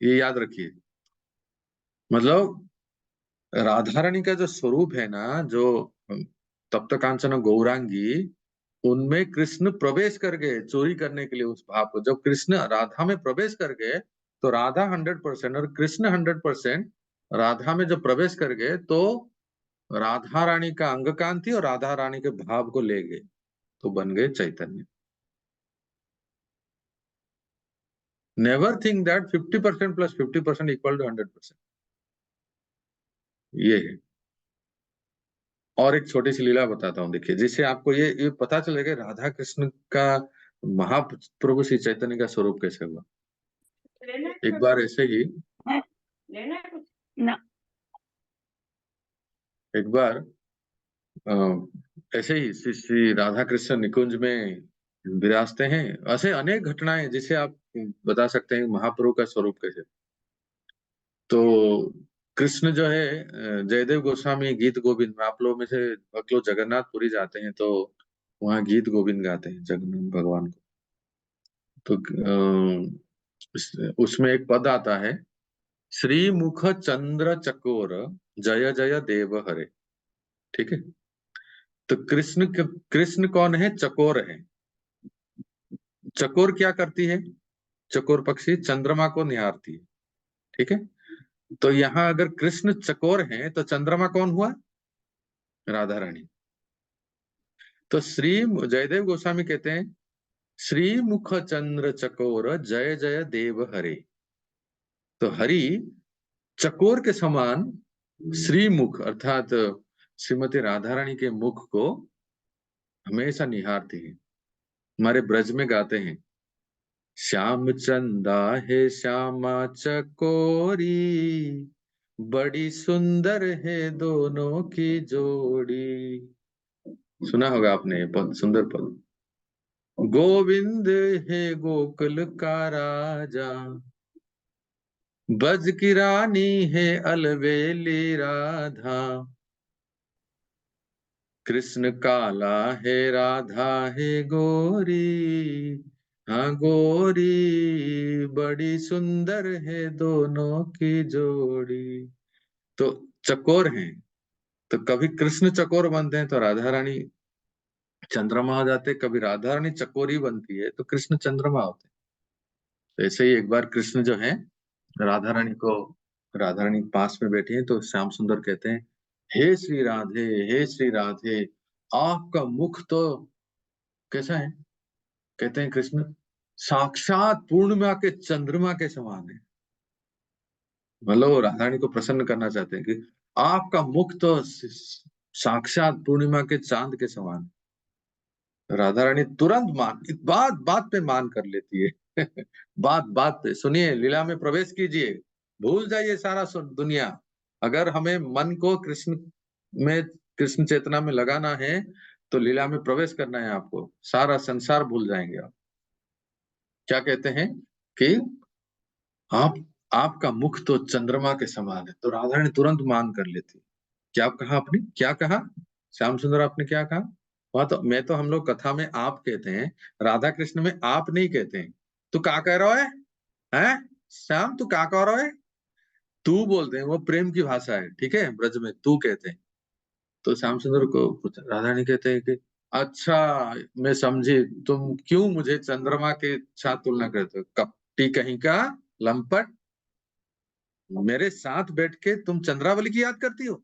ये याद रखिए। मतलब राधा रानी का जो स्वरूप है ना, जो तप्त कांचन गौरांगी, उनमें कृष्ण प्रवेश कर गए चोरी करने के लिए उस भाव को। जब कृष्ण राधा में प्रवेश कर गए तो राधा 100% और कृष्ण 100% राधा में जब प्रवेश कर गए तो राधा रानी का अंग कांति और राधा रानी के भाव को ले गए, तो बन गए Chaitanya. Never think that 50% plus 50% equal to 100%, ये है। और एक छोटी सी लीला बताता हूँ, देखिए, जिससे आपको ये पता चलेगा राधा कृष्ण का, महाप्रभु श्री चैतन्य का स्वरूप कैसे हुआ। एक बार ऐसे ही एक बार ऐसे ही श्री राधा कृष्ण निकुंज में विराजते हैं। ऐसे अनेक घटनाएं जिसे आप बता सकते हैं महाप्रभु का स्वरूप कैसे। तो कृष्ण जो है, जयदेव गोस्वामी गीत गोविंद में, आप लोग में से भक्त लोग जगन्नाथपुरी जाते हैं तो वहाँ गीत गोविंद गाते हैं जगन्नाथ भगवान को। तो उसमें एक पद आता है, श्री मुख चंद्र चकोर जय जय देव हरे। ठीक है, तो कृष्ण कौन है? चकोर है। चकोर क्या करती है? चकोर पक्षी चंद्रमा को निहारती है। ठीक है, तो यहाँ अगर कृष्ण चकोर है तो चंद्रमा कौन हुआ? राधा रानी। तो श्री जयदेव गोस्वामी कहते हैं, श्री मुख चंद्र चकोर जय जय देव हरे। तो हरि चकोर के समान श्रीमुख अर्थात श्रीमती राधा रानी के मुख को हमेशा निहारती है। हमारे ब्रज में गाते हैं, श्याम चंदा है श्यामा चकोरी, बड़ी सुंदर है दोनों की जोड़ी। सुना होगा आपने ये पद, सुंदर पद। गोविंद है गोकुल का राजा, ब्रज की रानी है अलवेली राधा। कृष्ण काला है राधा है गोरी, हाँ गोरी बड़ी सुंदर है दोनों की जोड़ी। तो चकोर हैं, तो कभी कृष्ण चकोर बनते हैं तो राधा रानी चंद्रमा हो जाते, कभी राधा रानी चकोरी बनती है तो कृष्ण चंद्रमा होते हैं। तो ऐसे ही एक बार कृष्ण जो है राधा रानी पास में बैठी है तो श्याम सुंदर कहते हैं, हे श्री राधे, हे श्री राधे, आपका मुख तो कैसा है? कहते हैं कृष्ण, साक्षात पूर्णिमा के चंद्रमा के समान है। मतलब वो राधा रानी को प्रसन्न करना चाहते हैं कि आपका मुख तो साक्षात पूर्णिमा के चांद के समान है। राधा रानी तुरंत बात बात पे मान कर लेती है। बात बात पे। सुनिए, लीला में प्रवेश कीजिए, भूल जाइए सारा दुनिया। अगर हमें मन को कृष्ण चेतना में लगाना है तो लीला में प्रवेश करना है आपको, सारा संसार भूल जाएंगे आप। क्या कहते हैं कि आपका मुख तो चंद्रमा के समान है, तो राधा रानी तुरंत मान कर लेती। क्या कहा आपने? क्या कहा श्याम सुंदर, आपने क्या कहा? वहां तो हम लोग कथा में आप कहते हैं, राधा कृष्ण में आप नहीं कहते हैं। तू क्या कह रहा है? हैं श्याम, तू क्या कह रहा है? तू बोलते हैं, वो प्रेम की भाषा है। ठीक है, ब्रज में तू कहते हैं। तो श्याम सुंदर को राधा रानी कहते हैं कि अच्छा, मैं समझी, तुम क्यों मुझे चंद्रमा के साथ तुलना करते हो? कपटी कहीं का, लंपट, मेरे साथ बैठ के तुम चंद्रावली की याद करती हो?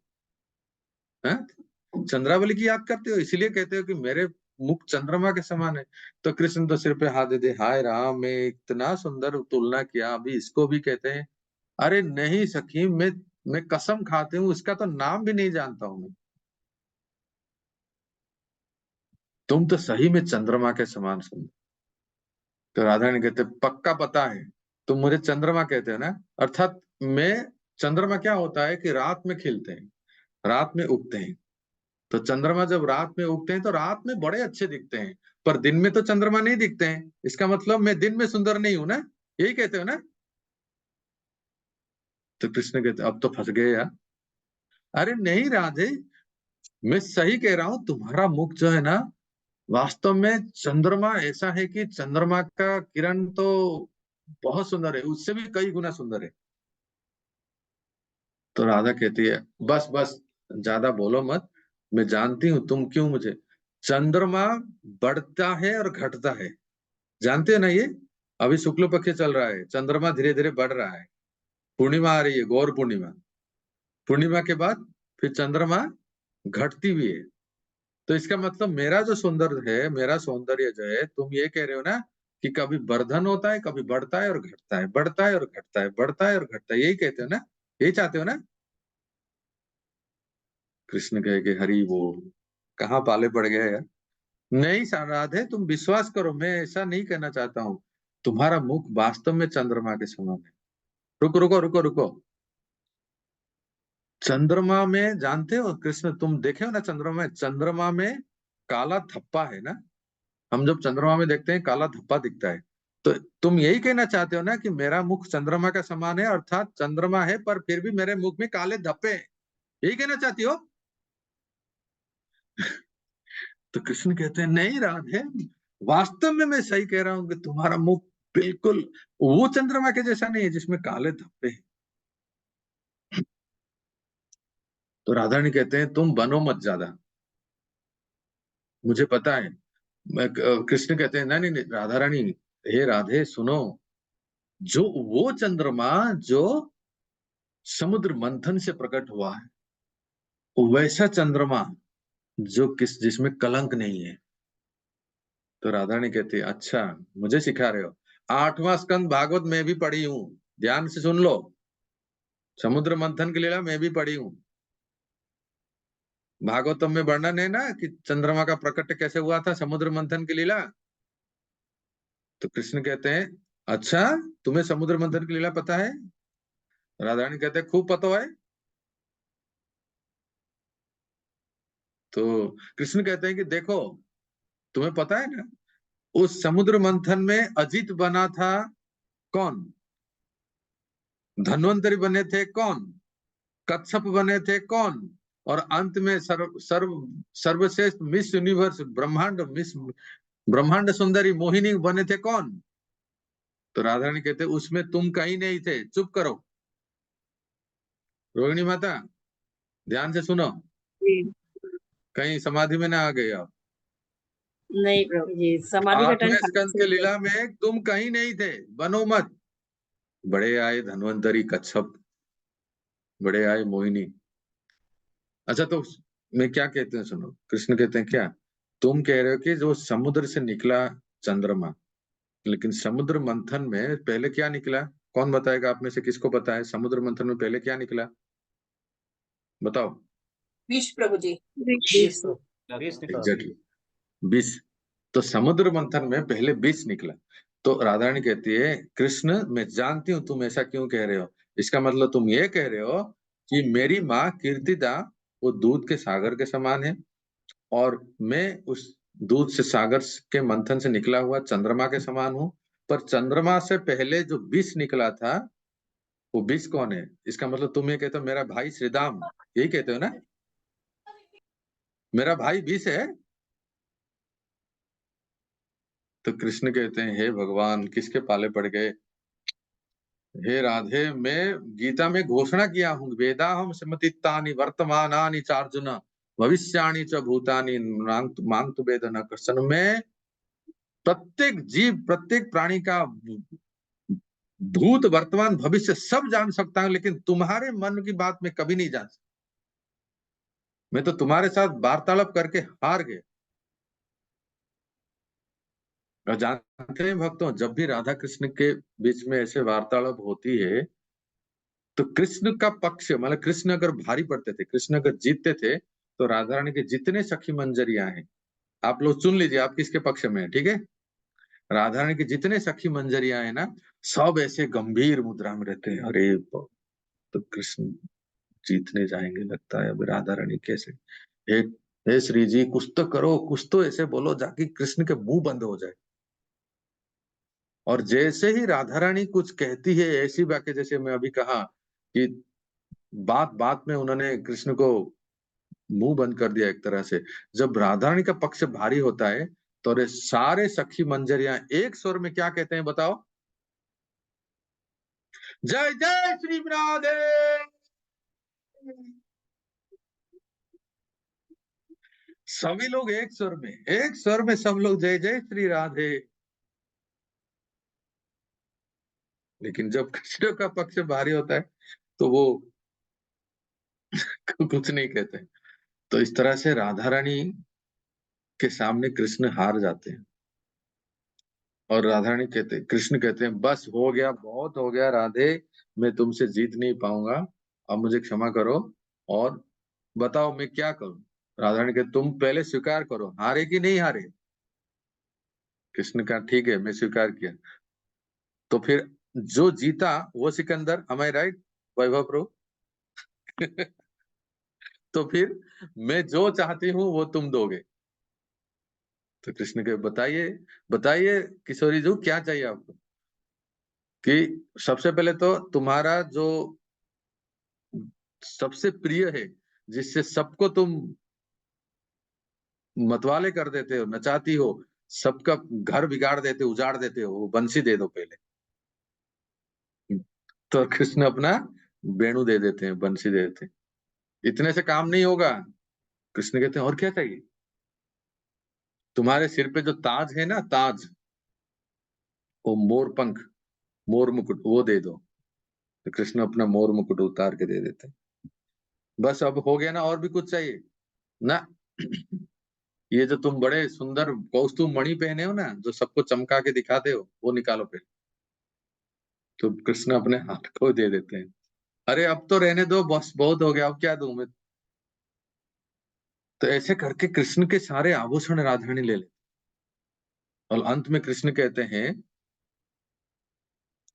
हैं? चंद्रावली की याद करते हो, इसीलिए कहते हो कि मेरे मुख चंद्रमा के समान है। तो कृष्ण तो सिर पे हाथ दे दे, हाय राम, मैं इतना सुंदर तुलना किया, अभी इसको भी कहते हैं? अरे नहीं सखी, मैं कसम खाते हूँ, इसका तो नाम भी नहीं जानता हूं मैं। तुम तो सही में चंद्रमा के समान सुंदर। तो राधा रानी कहते, पक्का पता है, तुम मुझे चंद्रमा कहते हो ना? अर्थात मैं, चंद्रमा क्या होता है कि रात में खिलते हैं, रात में उगते हैं। तो चंद्रमा जब रात में उगते हैं तो रात में बड़े अच्छे दिखते हैं, पर दिन में तो चंद्रमा नहीं दिखते हैं। इसका मतलब मैं दिन में सुंदर नहीं हूं ना, यही कहते हो ना? तो कृष्ण कहते अब तो फंस गए यार। अरे नहीं राधे, मैं सही कह रहा हूं, तुम्हारा मुख जो है ना, वास्तव में चंद्रमा ऐसा है कि चंद्रमा का किरण तो बहुत सुंदर है, उससे भी कई गुना सुंदर है। तो राधा कहती है बस बस, ज्यादा बोलो मत, मैं जानती हूँ तुम क्यों मुझे। चंद्रमा बढ़ता है और घटता है, जानते हो ना ये? अभी शुक्ल पक्ष चल रहा है, चंद्रमा धीरे धीरे बढ़ रहा है, पूर्णिमा आ रही है, गौर पूर्णिमा। पूर्णिमा के बाद फिर चंद्रमा घटती भी है। तो इसका मतलब मेरा जो सुंदर है, मेरा सौंदर्य जो है, तुम ये कह रहे हो ना कि कभी वर्धन होता है, कभी बढ़ता है और घटता है, बढ़ता है और घटता है, बढ़ता है और घटता है, यही कहते हो ना? यही चाहते हो ना? कृष्ण कहे कि हरि बोल, कहाँ पाले पड़ गए यार। नहीं राधे, तुम विश्वास करो, मैं ऐसा नहीं कहना चाहता हूँ। तुम्हारा मुख वास्तव में चंद्रमा के समान है। रुको रुको रुको रुको, चंद्रमा में जानते हो कृष्ण, तुम देखे हो ना चंद्रमा में, चंद्रमा में काला धब्बा है ना? हम जब चंद्रमा में देखते हैं काला धब्बा दिखता है। तो तुम यही कहना चाहते हो ना कि मेरा मुख चंद्रमा का समान है, अर्थात चंद्रमा है पर फिर भी मेरे मुख में काले धब्बे हैं, यही कहना चाहती हो? तो कृष्ण कहते हैं नहीं राधे, वास्तव में मैं सही कह रहा हूं कि तुम्हारा मुख बिल्कुल वो चंद्रमा के जैसा नहीं है जिसमें काले धब्बे हैं। तो राधा रानी कहते हैं तुम बनो मत ज्यादा, मुझे पता है। कृष्ण कहते हैं नहीं नहीं नहीं, राधा रानी, हे राधे सुनो, जो वो चंद्रमा जो समुद्र मंथन से प्रकट हुआ है, वैसा चंद्रमा जो जिसमें कलंक नहीं है। तो राधा रानी कहती है अच्छा, मुझे सिखा रहे हो? 8वां स्कंद भागवत में भी पढ़ी हूं, ध्यान से सुन लो। समुद्र मंथन की लीला मैं भी पढ़ी हूँ। भागवतम में वर्णन है ना कि चंद्रमा का प्रकट कैसे हुआ था, समुद्र मंथन की लीला। तो कृष्ण कहते हैं अच्छा, तुम्हें समुद्र मंथन की लीला पता है? राधा रानी कहते हैं खूब पता है। तो कृष्ण कहते हैं कि देखो, तुम्हें पता है ना, उस समुद्र मंथन में अजित बना था कौन? धन्वंतरी बने थे कौन? कच्छप बने थे कौन? और अंत में सर्वश्रेष्ठ मिस यूनिवर्स ब्रह्मांड सुंदरी मोहिनी बने थे कौन? तो राधा रानी कहते उसमें तुम कहीं नहीं थे, चुप करो। रोहिणी माता, ध्यान से सुनो, जी, कहीं समाधि में ना आ गए आप। नहीं प्रभु जी, समाधि का टाइम 8वें खाने स्कंद से के होता लीला है। में तुम कहीं नहीं थे, बनो मत। बड़े आए धन्वंतरी कच्छप, बड़े आए मोहिनी। अच्छा तो मैं क्या कहते हैं सुनो, कृष्ण कहते हैं क्या, तुम कह रहे हो कि जो समुद्र से निकला चंद्रमा, लेकिन समुद्र मंथन में पहले क्या निकला? कौन बताएगा आप में से, किसको पता है समुद्र मंथन में पहले क्या निकला? बताओ। विश प्रभु जी। बीस एग्जैक्टली, विष। तो समुद्र मंथन में पहले विष निकला। तो राधा रानी कहती है कृष्ण, मैं जानती हूँ तुम ऐसा क्यों कह रहे हो। इसका मतलब तुम ये कह रहे हो कि मेरी माँ कीर्तिदा वो दूध के सागर के समान है, और मैं उस दूध से सागर के मंथन से निकला हुआ चंद्रमा के समान हूँ। पर चंद्रमा से पहले जो विष निकला था, वो विष कौन है? इसका मतलब तुम ये कहते हो मेरा भाई श्रीदाम, यही कहते हो ना? मेरा भाई विष है। तो कृष्ण कहते हैं हे भगवान, किसके पाले पड़ गए। हे राधे, मैं गीता में घोषणा किया हूँ, वेदाहम समतीतानि वर्तमानानि चार्जुन भविष्याणि च भूतानि मांग तु वेद न कृष्ण। मैं प्रत्येक जीव, प्रत्येक प्राणी का भूत वर्तमान भविष्य सब जान सकता हूँ, लेकिन तुम्हारे मन की बात मैं कभी नहीं जान सकता। मैं तो तुम्हारे साथ वार्तालाप करके हार गए। और जानते हैं भक्तों, जब भी राधा कृष्ण के बीच में ऐसे वार्तालाप होती है, तो कृष्ण का पक्ष, मतलब कृष्ण अगर भारी पड़ते थे, कृष्ण अगर जीतते थे, तो राधा रानी के जितने सखी मंजरियां हैं, आप लोग चुन लीजिए आप किसके पक्ष में है, ठीक है? राधा रानी के जितने सखी मंजरियां हैं ना, सब ऐसे गंभीर मुद्रा में रहते हैं। अरे तो कृष्ण जीतने जाएंगे लगता है। अब राधा रानी कैसे, हे हे श्री जी, कुछ तो करो, कुछ तो ऐसे बोलो जाकि कृष्ण के मुंह बंद हो जाए। और जैसे ही राधा रानी कुछ कहती है ऐसी वाक्य, जैसे मैं अभी कहा कि बात बात में उन्होंने कृष्ण को मुंह बंद कर दिया एक तरह से। जब राधा रानी का पक्ष भारी होता है तो रे सारे सखी मंजरियां एक स्वर में क्या कहते हैं बताओ? जय जय श्री राधे। सभी लोग एक स्वर में सब लोग जय जय श्री राधे। लेकिन जब कृष्ण का पक्ष भारी होता है तो वो कुछ नहीं कहते। तो इस तरह से राधा रानी के सामने कृष्ण हार जाते हैं और राधा रानी कहते, कृष्ण कहते हैं बस हो गया, बहुत हो गया राधे, मैं तुमसे जीत नहीं पाऊंगा, अब मुझे क्षमा करो और बताओ मैं क्या करूं। राधा रानी कहते तुम पहले स्वीकार करो, हारे कि नहीं हारे। कृष्ण कहा ठीक है मैं स्वीकार किया। तो फिर जो जीता वो सिकंदर, am I right वैभव प्रभु? तो फिर मैं जो चाहती हूँ वो तुम दोगे। तो कृष्ण के बताइए बताइए किशोरी जी क्या चाहिए आपको? कि सबसे पहले तो तुम्हारा जो सबसे प्रिय है, जिससे सबको तुम मतवाले कर देते हो, नचाती हो, सबका घर बिगाड़ देते हो, उजाड़ देते हो, वो बंसी दे दो पहले। तो कृष्ण अपना वेणु दे देते हैं, बंसी दे देते हैं। इतने से काम नहीं होगा। कृष्ण कहते हैं और क्या चाहिए? तुम्हारे सिर पे जो ताज है ना, ताज, वो मोर पंख, मोर मुकुट, वो दे दो। तो कृष्ण अपना मोर मुकुट उतार के दे देते हैं। बस अब हो गया ना, और भी कुछ चाहिए ना? ये जो तुम बड़े सुंदर कौस्तुभ मणि पहने हो ना, जो सबको चमका के दिखाते हो, वो निकालो पहले। तो कृष्ण अपने हाथ को दे देते हैं। अरे अब तो रहने दो, बस बहुत हो गया, अब क्या दूं मैं? तो ऐसे करके कृष्ण के सारे आभूषण राधारानी ले लेते। और अंत में कृष्ण कहते हैं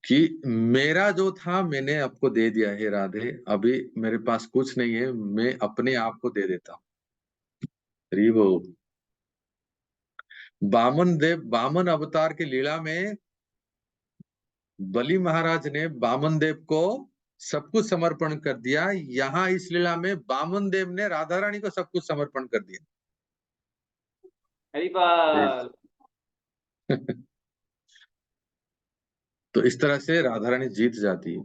कि मेरा जो था मैंने आपको दे दिया है राधे, अभी मेरे पास कुछ नहीं है, मैं अपने आप को दे देता हूँ। हरि बोल। बामन अवतार की लीला में बलि महाराज ने बामन देव को सब कुछ समर्पण कर दिया। यहाँ इस लीला में बामन देव ने राधा रानी को सब कुछ समर्पण कर दिया। हरिपाल। तो इस तरह से राधा रानी जीत जाती है।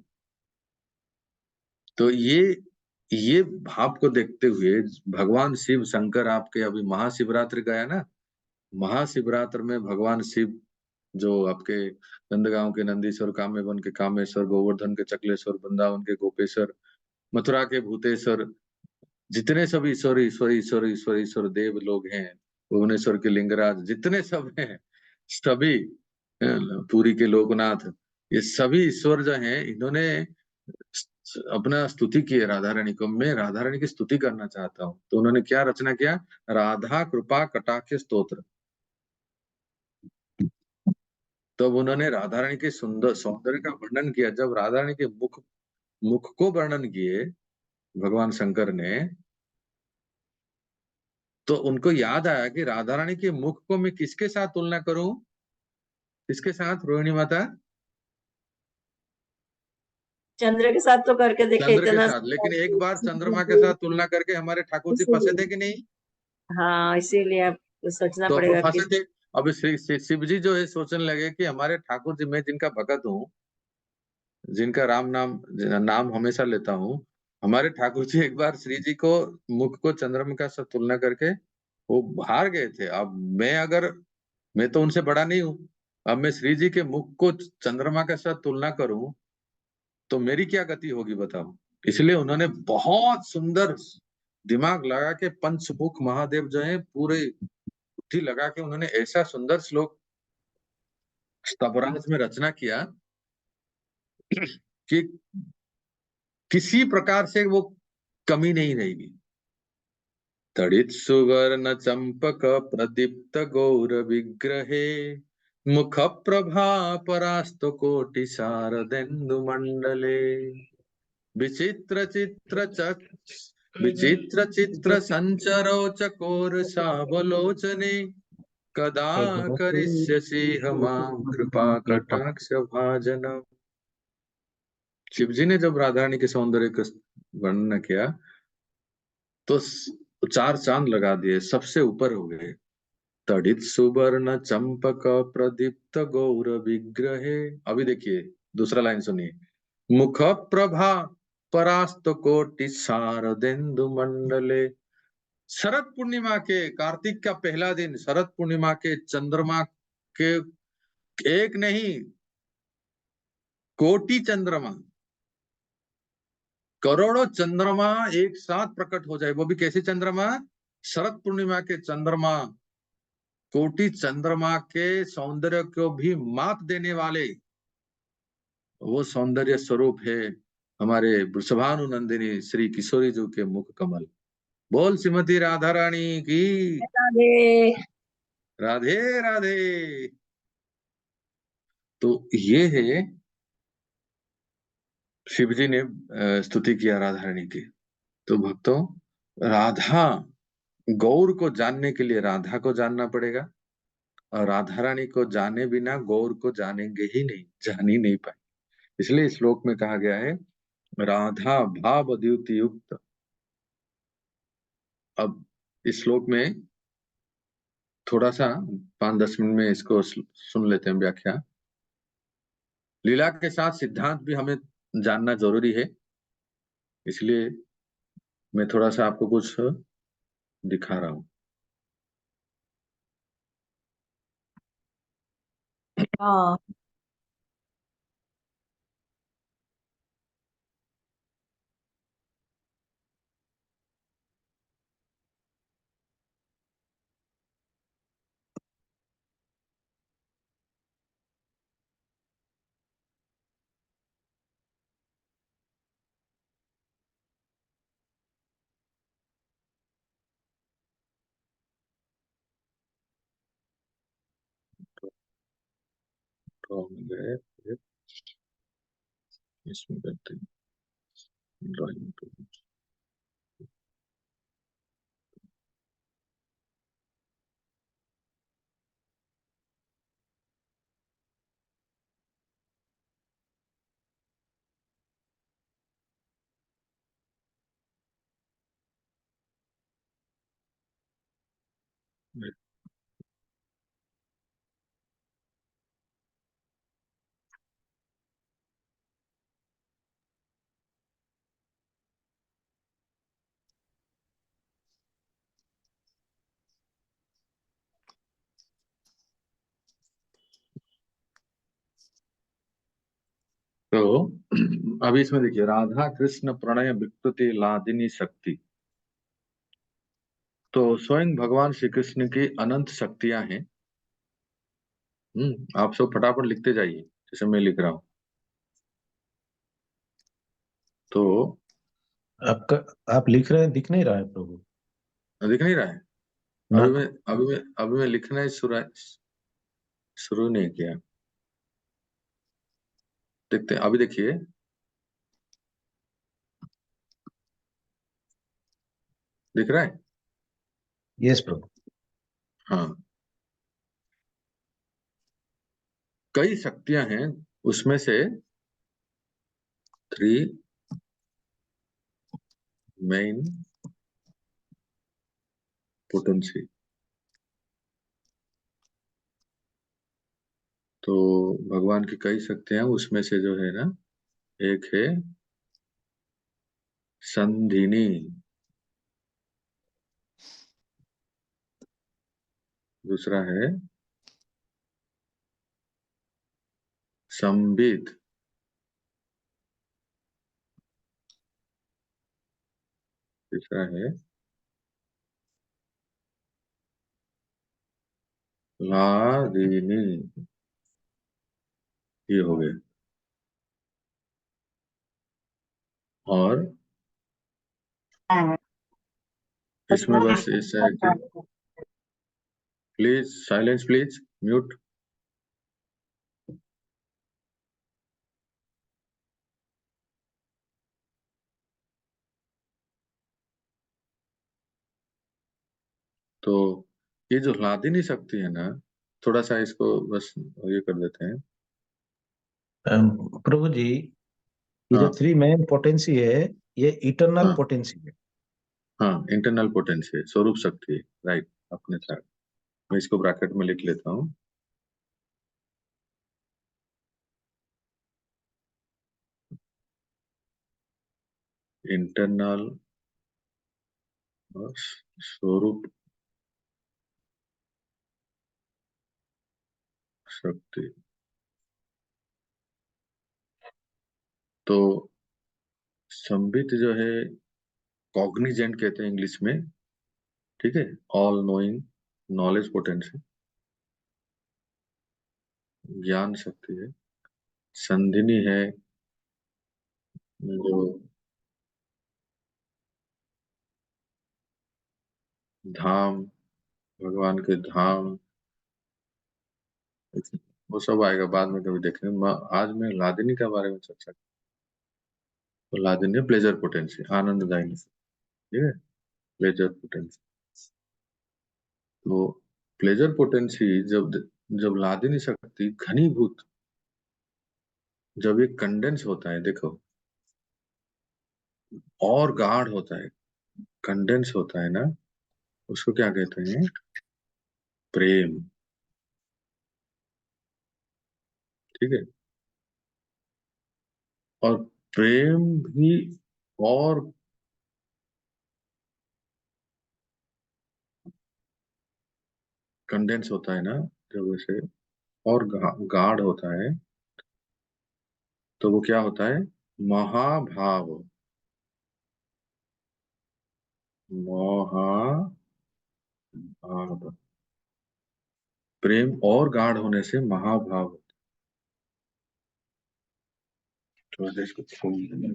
तो ये भाव को देखते हुए भगवान शिव शंकर, आपके अभी महाशिवरात्रि गया ना, महाशिवरात्रि में भगवान शिव जो आपके नंदगांव के नंदीश्वर, कामेवन के कामेश्वर, गोवर्धन के चकलेश्वर, वृंदावन के गोपेश्वर, मथुरा के भूतेश्वर, जितने सब ईश्वर ईश्वर ईश्वर ईश्वर ईश्वर देव लोग हैं, भुवनेश्वर के लिंगराज, जितने सब हैं, सभी पुरी के लोकनाथ, ये सभी ईश्वर जो हैं, इन्होंने अपना स्तुति की है राधा रानी को। मैं राधा रानी की स्तुति करना चाहता हूँ। तो उन्होंने क्या रचना किया? राधा कृपा कटाक्ष स्तोत्र। तब उन्होंने राधा रानी के सुंदर सौंदर्य का वर्णन किया। जब राधा रानी के मुख मुख को वर्णन किए भगवान शंकर ने, तो उनको याद आया कि राधा रानी के मुख को मैं किसके साथ तुलना करूं? किसके साथ रोहिणी माता? चंद्र के साथ तो करके देखे चंद्र के इतना। साथ। लेकिन एक बार चंद्रमा के साथ तुलना करके हमारे ठाकुर जी फंसे थे कि नहीं? हाँ, इसीलिए आप सोचना तो अब वो पड़ेगा कि फंसे थे। अब शिव जी जो है सोचने लगे कि हमारे ठाकुर जी, मैं जिनका भगत हूँ, जिनका राम नाम नाम हमेशा लेता हूँ, हमारे ठाकुर जी एक बार श्री जी को मुख को चंद्रमा के साथ तुलना करके वो हार गए थे। अब मैं तो उनसे बड़ा नहीं हूँ, अब मैं श्री जी के मुख को चंद्रमा के साथ तुलना करूं तो मेरी क्या गति होगी बताओ। इसलिए उन्होंने बहुत सुंदर दिमाग लगा के पंचमुख महादेव जो है, पूरे बुद्धि लगा के उन्होंने ऐसा सुंदर श्लोक स्तवराज में रचना किया कि किसी प्रकार से वो कमी नहीं रहेगी। तड़ित सुवर्ण चंपक प्रदीप्त गौर विग्रहे मुख प्रभा परास्त कोटि शारदेन्दु मंडले विचित्र चित्र संचरोचकोर सावलोचने कदा कदा करिष्यसि मां कृपा कटाक्ष भाजनम। शिव जी ने जब राधा रानी के सौंदर्य का वर्णन किया तो चार चांद लगा दिए, सबसे ऊपर हो गए। तड़ित सुवर्ण चंपक प्रदीप्त गौर विग्रहे। अभी देखिए दूसरा लाइन सुनिए। मुख प्रभा परास्त कोटि शारदेन्दु मंडले। शरद पूर्णिमा के, कार्तिक का पहला दिन, शरद पूर्णिमा के चंद्रमा के एक नहीं, कोटि चंद्रमा, करोड़ों चंद्रमा एक साथ प्रकट हो जाए। वो भी कैसे चंद्रमा? शरद पूर्णिमा के चंद्रमा, कोटि चंद्रमा के सौंदर्य को भी मात देने वाले वो सौंदर्य स्वरूप है हमारे वृषभानुनंदिनी श्री किशोरी जी के मुख कमल। बोल श्रीमती राधा रानी की। राधे। राधे राधे। तो ये है, शिव जी ने स्तुति किया राधा रानी की। तो भक्तों, राधा, गौर को जानने के लिए राधा को जानना पड़ेगा, और राधा रानी को जाने बिना गौर को जानेंगे ही नहीं, जान ही नहीं पाए। इसलिए इस श्लोक में कहा गया है राधा भाव द्युति युक्त। अब इस श्लोक में थोड़ा सा 5-10 मिनट में इसको सुन लेते हैं व्याख्या। लीला के साथ सिद्धांत भी हमें जानना जरूरी है, इसलिए मैं थोड़ा सा आपको कुछ दिखा रहा हूँ। हाँ। तो हम गए फिर इसमें करते हैं ड्राइंग तो। तो अभी इसमें देखिए, राधा कृष्ण प्रणय विकृति लादिनी शक्ति। तो स्वयं भगवान श्री कृष्ण की अनंत शक्तियां हैं। आप सब फटाफट लिखते जाइए जैसे मैं लिख रहा हूँ। तो आपका, आप लिख रहे हैं, दिख नहीं रहा है प्रभु। दिख नहीं रहा है? ना। अभी मैं लिखना ही शुरू नहीं किया। देखते हैं, अभी देखिए, दिख रहा है? यस प्रभु। हाँ, कई शक्तियां हैं, उसमें से 3 मेन पोटेंसी। तो भगवान की कई शक्तियां, उसमें से जो है ना, एक है संधिनी, दूसरा है संबित, तीसरा है लादिनी। ये हो गए। और इसमें बस ऐसा है कि प्लीज साइलेंस, प्लीज म्यूट। तो ये जो लादिनी शक्ति है ना, थोड़ा सा इसको बस ये कर देते हैं। प्रभु जी, ये जो हाँ 3 मेन पोटेंसी है, ये इटरनल हाँ पोटेंसी है। हाँ, इंटरनल पोटेंसी है, स्वरूप शक्ति है, राइट। अपने साथ मैं इसको ब्रैकेट में लिख लेता हूँ। इंटरनल स्वरूप शक्ति। तो संबित जो है, कॉग्निजेंट कहते हैं इंग्लिश में, ठीक है, ऑल नोइंग, नॉलेज पोटेंसी, ज्ञान शक्ति है। संधिनी है जो धाम, भगवान के धाम, वो सब आएगा बाद में, कभी देखेंगे। आज मैं लादिनी के बारे में चर्चा। तो लादिनी प्लेजर पोटेंसी, आनंददायी, ठीक है, प्लेजर पोटेंसी। तो प्लेजर पोटेंसी जब जब लादिनी शक्ति घनीभूत, जब ये कंडेंस होता है, देखो, और गाढ़ होता है, कंडेंस होता है ना, उसको क्या कहते हैं? प्रेम, ठीक है। और प्रेम भी और कंडेंस होता है ना, जब वैसे और गाढ़ होता है, तो वो क्या होता है? महाभाव, महाभाव। प्रेम और गाढ़ होने से महाभाव होता है। थोड़ा सा इसको खोल देंगे।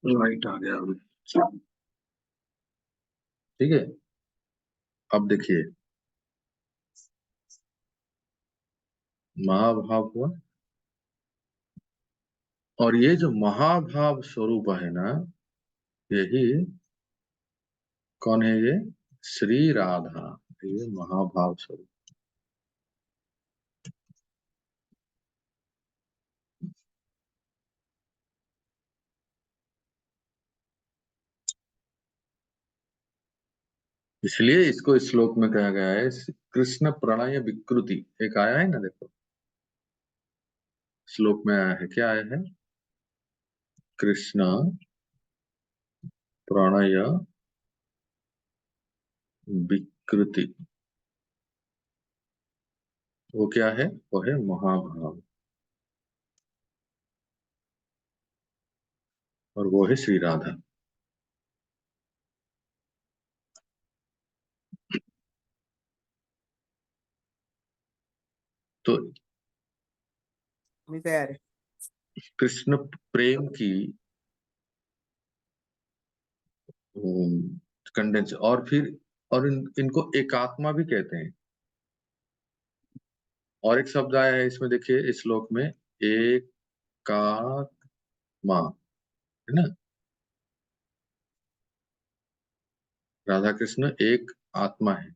लाइट आ गया अभी, ठीक है। अब देखिए, महाभाव हुआ, और ये जो महाभाव स्वरूप है ना, यही कौन है? ये श्री राधा, ये महाभाव स्वरूप। इसलिए इसको इस श्लोक में कहा गया है कृष्ण प्रणय विकृति। एक आया है ना, देखो श्लोक में आया है, क्या आया है? कृष्ण प्रणय विकृति। वो क्या है? वो है महाभाव, और वो है श्री राधा। तो मी तयार आहे. कृष्ण प्रेम की कंडेंस, और फिर और इनको एकात्मा भी कहते हैं। और एक शब्द आया है इसमें, देखिए इस श्लोक में, एकात्मा, है ना। राधा कृष्ण एक आत्मा है।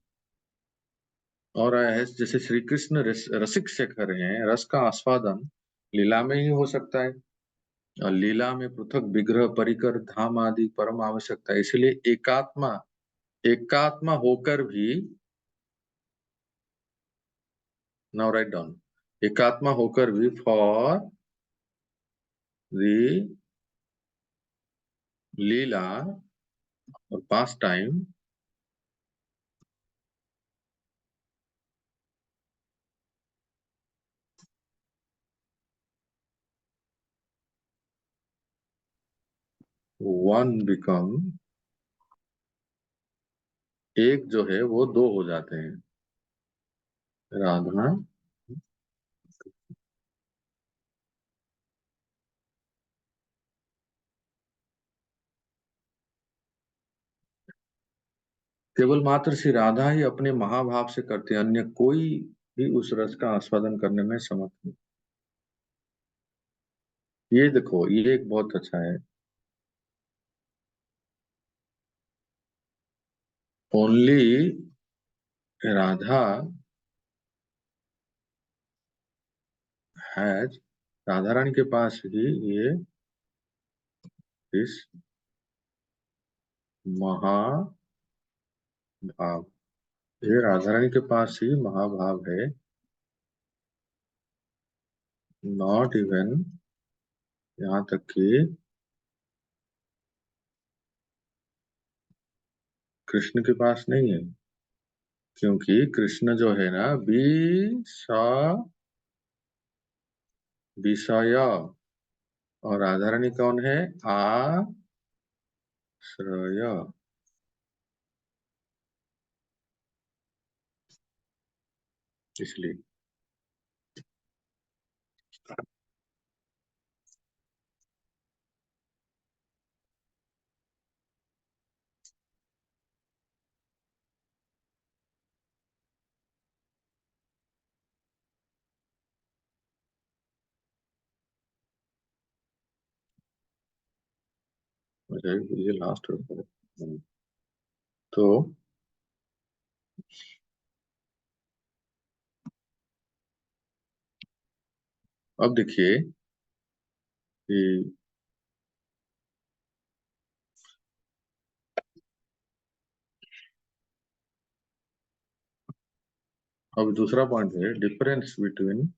और आया है जैसे श्री कृष्ण रसिक शेखर हैं, रस का आस्वादन लीला में ही हो सकता है, और लीला में पृथक विग्रह परिकर धाम आदि परम आवश्यकता है। इसलिए एकात्मा, एकात्मा होकर भी, नाउ राइट डाउन, एकात्मा होकर भी फॉर द लीला और पास टाइम वन बिकम, एक जो है वो दो हो जाते हैं, राधा। केवल मात्र श्री राधा ही अपने महाभाव से करते हैं, अन्य कोई भी उस रस का आस्वादन करने में समर्थ नहीं। ये देखो, ये एक बहुत अच्छा है। ओनली राधा हैज, राधा रानी के पास ही ये इस महाभाव, ये राधा रानी के पास ही महाभाव है। नॉट इवन, यहाँ तक कि कृष्ण के पास नहीं है, क्योंकि कृष्ण जो है ना विषय, और राधा रानी कौन है? आश्रय। इसलिए मुझे ये लास्ट तो अब देखिए कि अब दूसरा पॉइंट है, difference between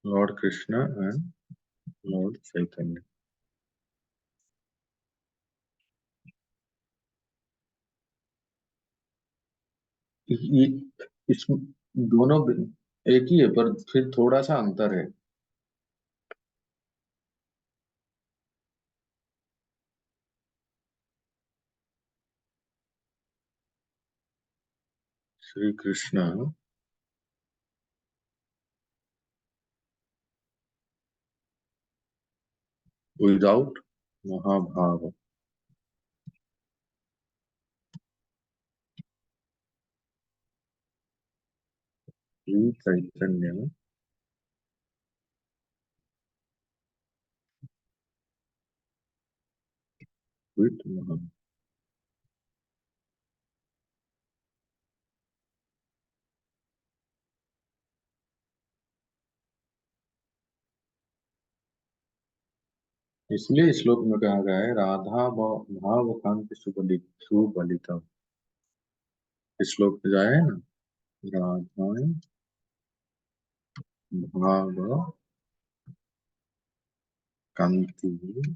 lord Krishna and lord Chaitanya. ये इस दोनों एक ही है, पर फिर थोड़ा सा अंतर है। Shri Krishna without mahabhava, Shri Chaitanya with mahabhava. इसलिए इस श्लोक में कहा गया है राधा भाव कांति सुबलितम। इस श्लोक में जाए है ना, राधा भाव कांति सुबलितम।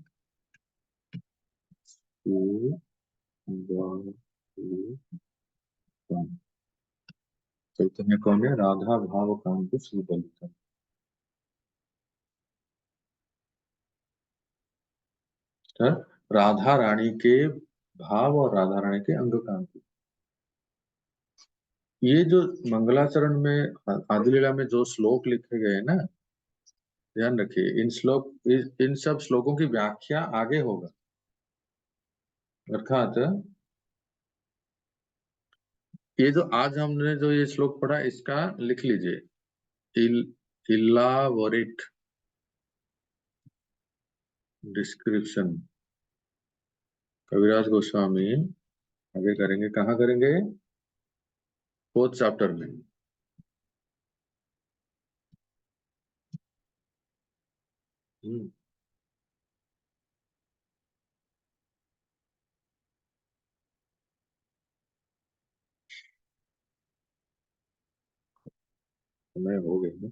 चैतन्य कौन है? राधा भाव कांति सुबलितम। तो राधा रानी के भाव और राधा रानी के अंग कांति। ये जो मंगलाचरण में आदि लीला में जो श्लोक लिखे गए हैं ना, ध्यान रखिए, इन सब श्लोकों की व्याख्या आगे होगा। अर्थात ये जो आज हमने जो ये श्लोक पढ़ा, इसका लिख लीजिए, इलाबोरेट डिस्क्रिप्शन कविराज गोस्वामी आगे करेंगे। कहाँ करेंगे? 4th चैप्टर में। समय हो गए,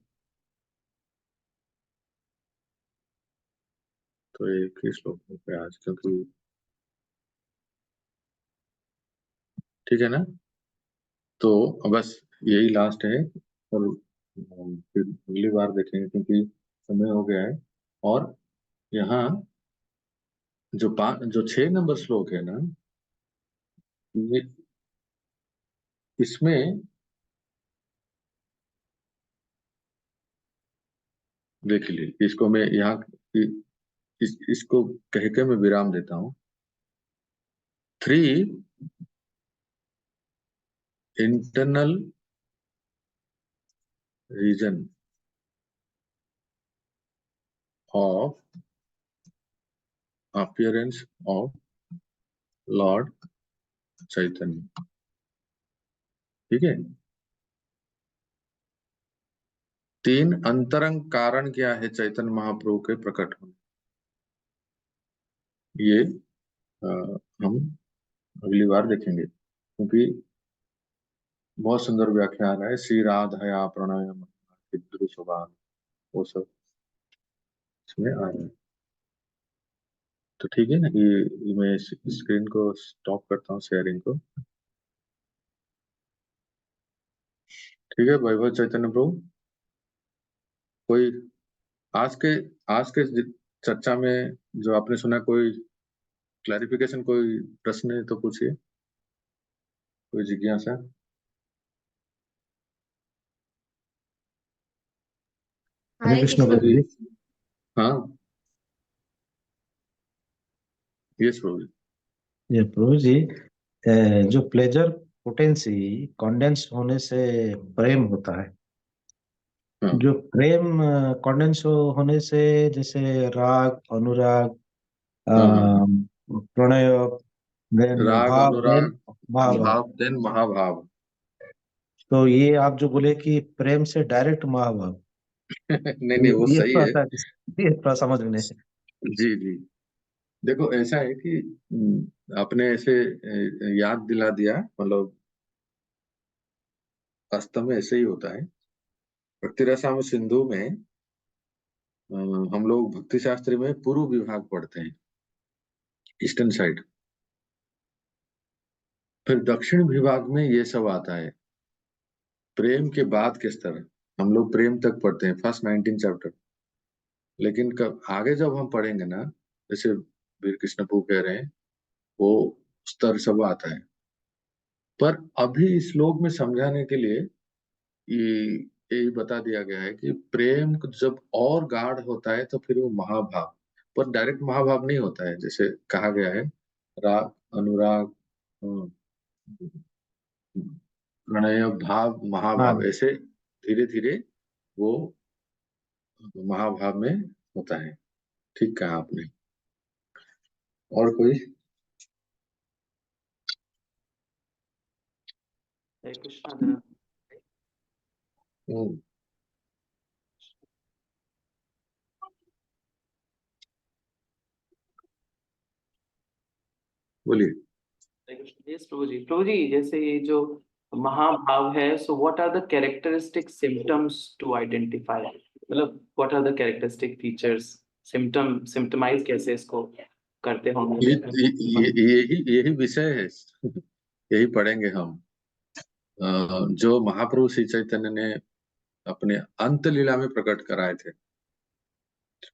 तो एक ही श्लोक पे आज, क्योंकि ठीक है ना, तो बस यही लास्ट है, और फिर अगली बार देखेंगे, क्योंकि समय हो गया है। और यहाँ जो 6 नंबर श्लोक है ना, ये इसमें देख लीजिए, इसको मैं यहाँ इसको कह के मैं विराम देता हूँ। 3 internal reason of appearance of lord Chaitanya. ठीक है। 3 अंतरंग कारण क्या है चैतन्य महाप्रभु के प्रकट होने, ये हम अगली बार देखेंगे, क्योंकि बहुत सुंदर व्याख्या आ रहा है। श्री राधया प्रणय स्वभाव, वो सब इसमें आ रहा है। तो ठीक है ना, ये मैं स्क्रीन को स्टॉप करता हूँ, शेयरिंग को। ठीक है। वैभव चैतन्य प्रभु, कोई आज के चर्चा में जो आपने सुना, कोई क्लैरिफिकेशन, कोई प्रश्न है तो पूछिए, कोई जिज्ञासा। हरे हरे कृष्ण कृष्ण। प्रभु जी। हाँ, यस प्रभु जी। ये प्रभु जी, जो प्लेजर पोटेंसी कंडेंस होने से प्रेम होता है, हाँ जो प्रेम कंडेंस होने से जैसे राग, अनुराग, हाँ हाँ। प्रणय, देन राग, भाव, देन अनुराग, महाभाव। भाव, देन महाभाव। तो ये आप जो बोले कि प्रेम से डायरेक्ट महाभाव, नहीं नहीं, वो ये सही थोड़ा है। सा, ये थोड़ा समझ में नहीं। जी जी। देखो ऐसा है कि आपने ऐसे याद दिला दिया, मतलब वास्तव में ऐसे ही होता है। भक्ति रसामृत सिंधु में हम लोग भक्ति शास्त्र में पूर्व विभाग पढ़ते हैं, ईस्टर्न साइड। फिर दक्षिण विभाग में ये सब आता है, प्रेम के बाद के स्तर। हम लोग प्रेम तक पढ़ते हैं, फर्स्ट 19 चैप्टर। लेकिन कब आगे जब हम पढ़ेंगे ना, जैसे वीर कृष्ण प्रभु कह रहे हैं, वो स्तर सब आता है। पर अभी इस श्लोक में समझाने के लिए ये यही बता दिया गया है कि प्रेम जब और गाढ़ होता है तो फिर वो महाभाव, पर डायरेक्ट महाभाव नहीं होता है, जैसे कहा गया है राग, अनुराग, प्रणय, भाव, हाँ, महाभाव, ऐसे धीरे धीरे वो महाभाव में होता है। ठीक कहा आपने। और कोई? हरे कृष्ण। हम्म, बोलिए। यस प्रभु जी। प्रभु जी, जैसे ये जो महाभाव है, so what are the characteristic symptoms to identify, मतलब what are the characteristic features, symptomize कैसे इसको करते होंगे? यही विषय है। यही पढ़ेंगे हम। जो महाप्रभु श्री चैतन्य ने अपने अंत लीला में प्रकट कराए थे,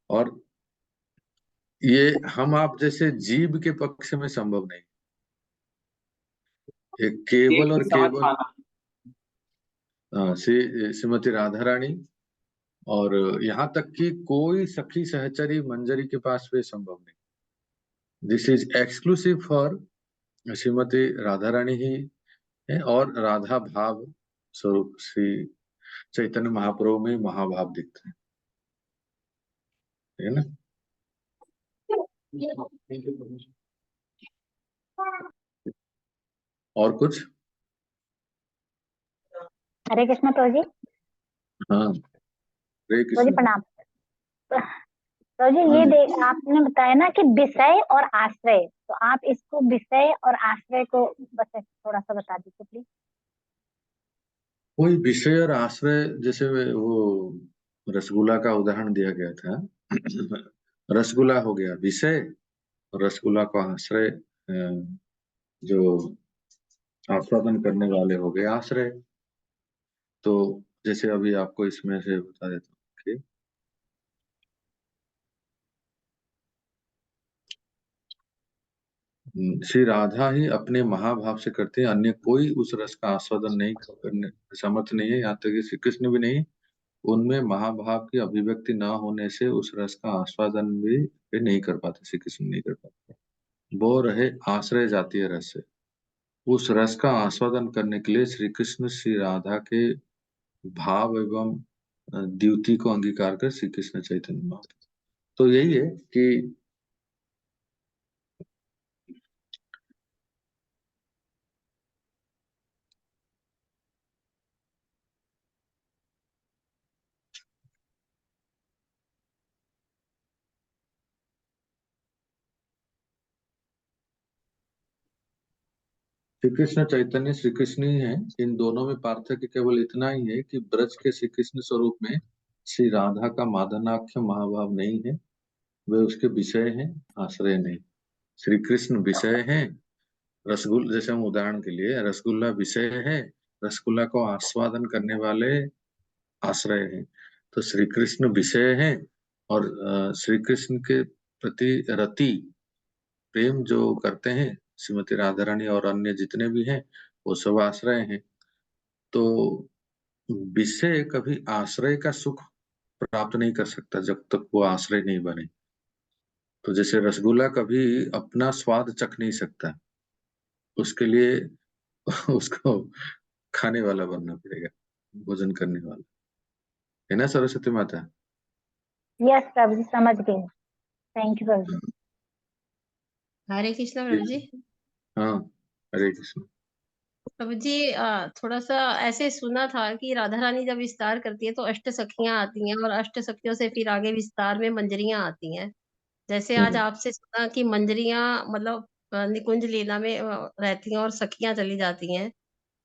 और ये हम आप जैसे जीव के पक्ष में संभव नहीं। ये केवल देख के और समझ केवल पाना। श्रीमती राधा रानी, और यहाँ तक कि कोई सखी सहचरी मंजरी के पास भी संभव नहीं। This is exclusive for Shrimati Radha Rani ही है, और राधा भाव स्वरूप श्री चैतन्य महाप्रभु में महाभाव दिखते हैं, है ना। थैंक यू प्रभु जी। और कुछ? हरे कृष्ण प्रभु जी। हाँ, हरे प्रभु जी कृष्ण। प्रणाम। प्रभु जी, हाँ ये जी। आपने बताया ना कि विषय और आश्रय, तो आप इसको विषय और आश्रय को बस थोड़ा सा बता दीजिए प्लीज। कोई विषय और आश्रय, जैसे वो रसगुल्ला का उदाहरण दिया गया था। रसगुल्ला हो गया विषय, और रसगुल्ला का आश्रय, जो आस्वादन करने वाले हो गए आश्रय। तो जैसे अभी आपको इसमें से बता देता हूँ कि श्री राधा ही अपने महाभाव से करते हैं, अन्य कोई उस रस का आस्वादन नहीं करने समर्थ नहीं है, यहाँ तक कि श्री कृष्ण भी नहीं। उनमें महाभाव की अभिव्यक्ति न होने से उस रस का आस्वादन भी नहीं कर पाते, श्री कृष्ण नहीं कर पाते। वो रहे आश्रय जातीय रस से। उस रस का आस्वादन करने के लिए श्री कृष्ण श्री राधा के भाव एवं द्युति को अंगीकार कर श्री कृष्ण चैतन्य महाप्रभु। तो यही है कि श्री कृष्ण चैतन्य श्री कृष्ण ही है। इन दोनों में पार्थक्य केवल इतना ही है कि ब्रज के श्री कृष्ण स्वरूप में श्री राधा का मादनाख्य महाभाव नहीं है, वे उसके विषय हैं, आश्रय नहीं। श्री कृष्ण विषय हैं, रसगुल्ला, जैसे हम उदाहरण के लिए रसगुल्ला विषय है, रसगुल्ला को आस्वादन करने वाले आश्रय हैं। तो श्री कृष्ण विषय हैं और श्री कृष्ण के प्रति रति प्रेम जो करते हैं श्रीमती राधा रानी और अन्य जितने भी हैं वो सब आश्रय हैं। तो विषय कभी आश्रय का सुख प्राप्त नहीं कर सकता जब तक वो आश्रय नहीं बने। तो जैसे रसगुल्ला कभी अपना स्वाद चख नहीं सकता, उसके लिए उसको खाने वाला बनना पड़ेगा, भोजन करने वाला, है ना सरस्वती माता? यस प्रभु जी, समझ गई। थैंक यू प्रभु जी। हरे कृष्ण प्रभु जी। हाँ, हरे कृष्ण। प्रभु जी थोड़ा सा ऐसे सुना था कि राधा रानी जब विस्तार करती है तो अष्ट सखियां आती हैं और अष्ट सखियों से फिर आगे विस्तार में मंजरियां आती हैं। जैसे आज आपसे सुना कि मंजरियां मतलब निकुंज लीला में रहती हैं और सखियां चली जाती हैं।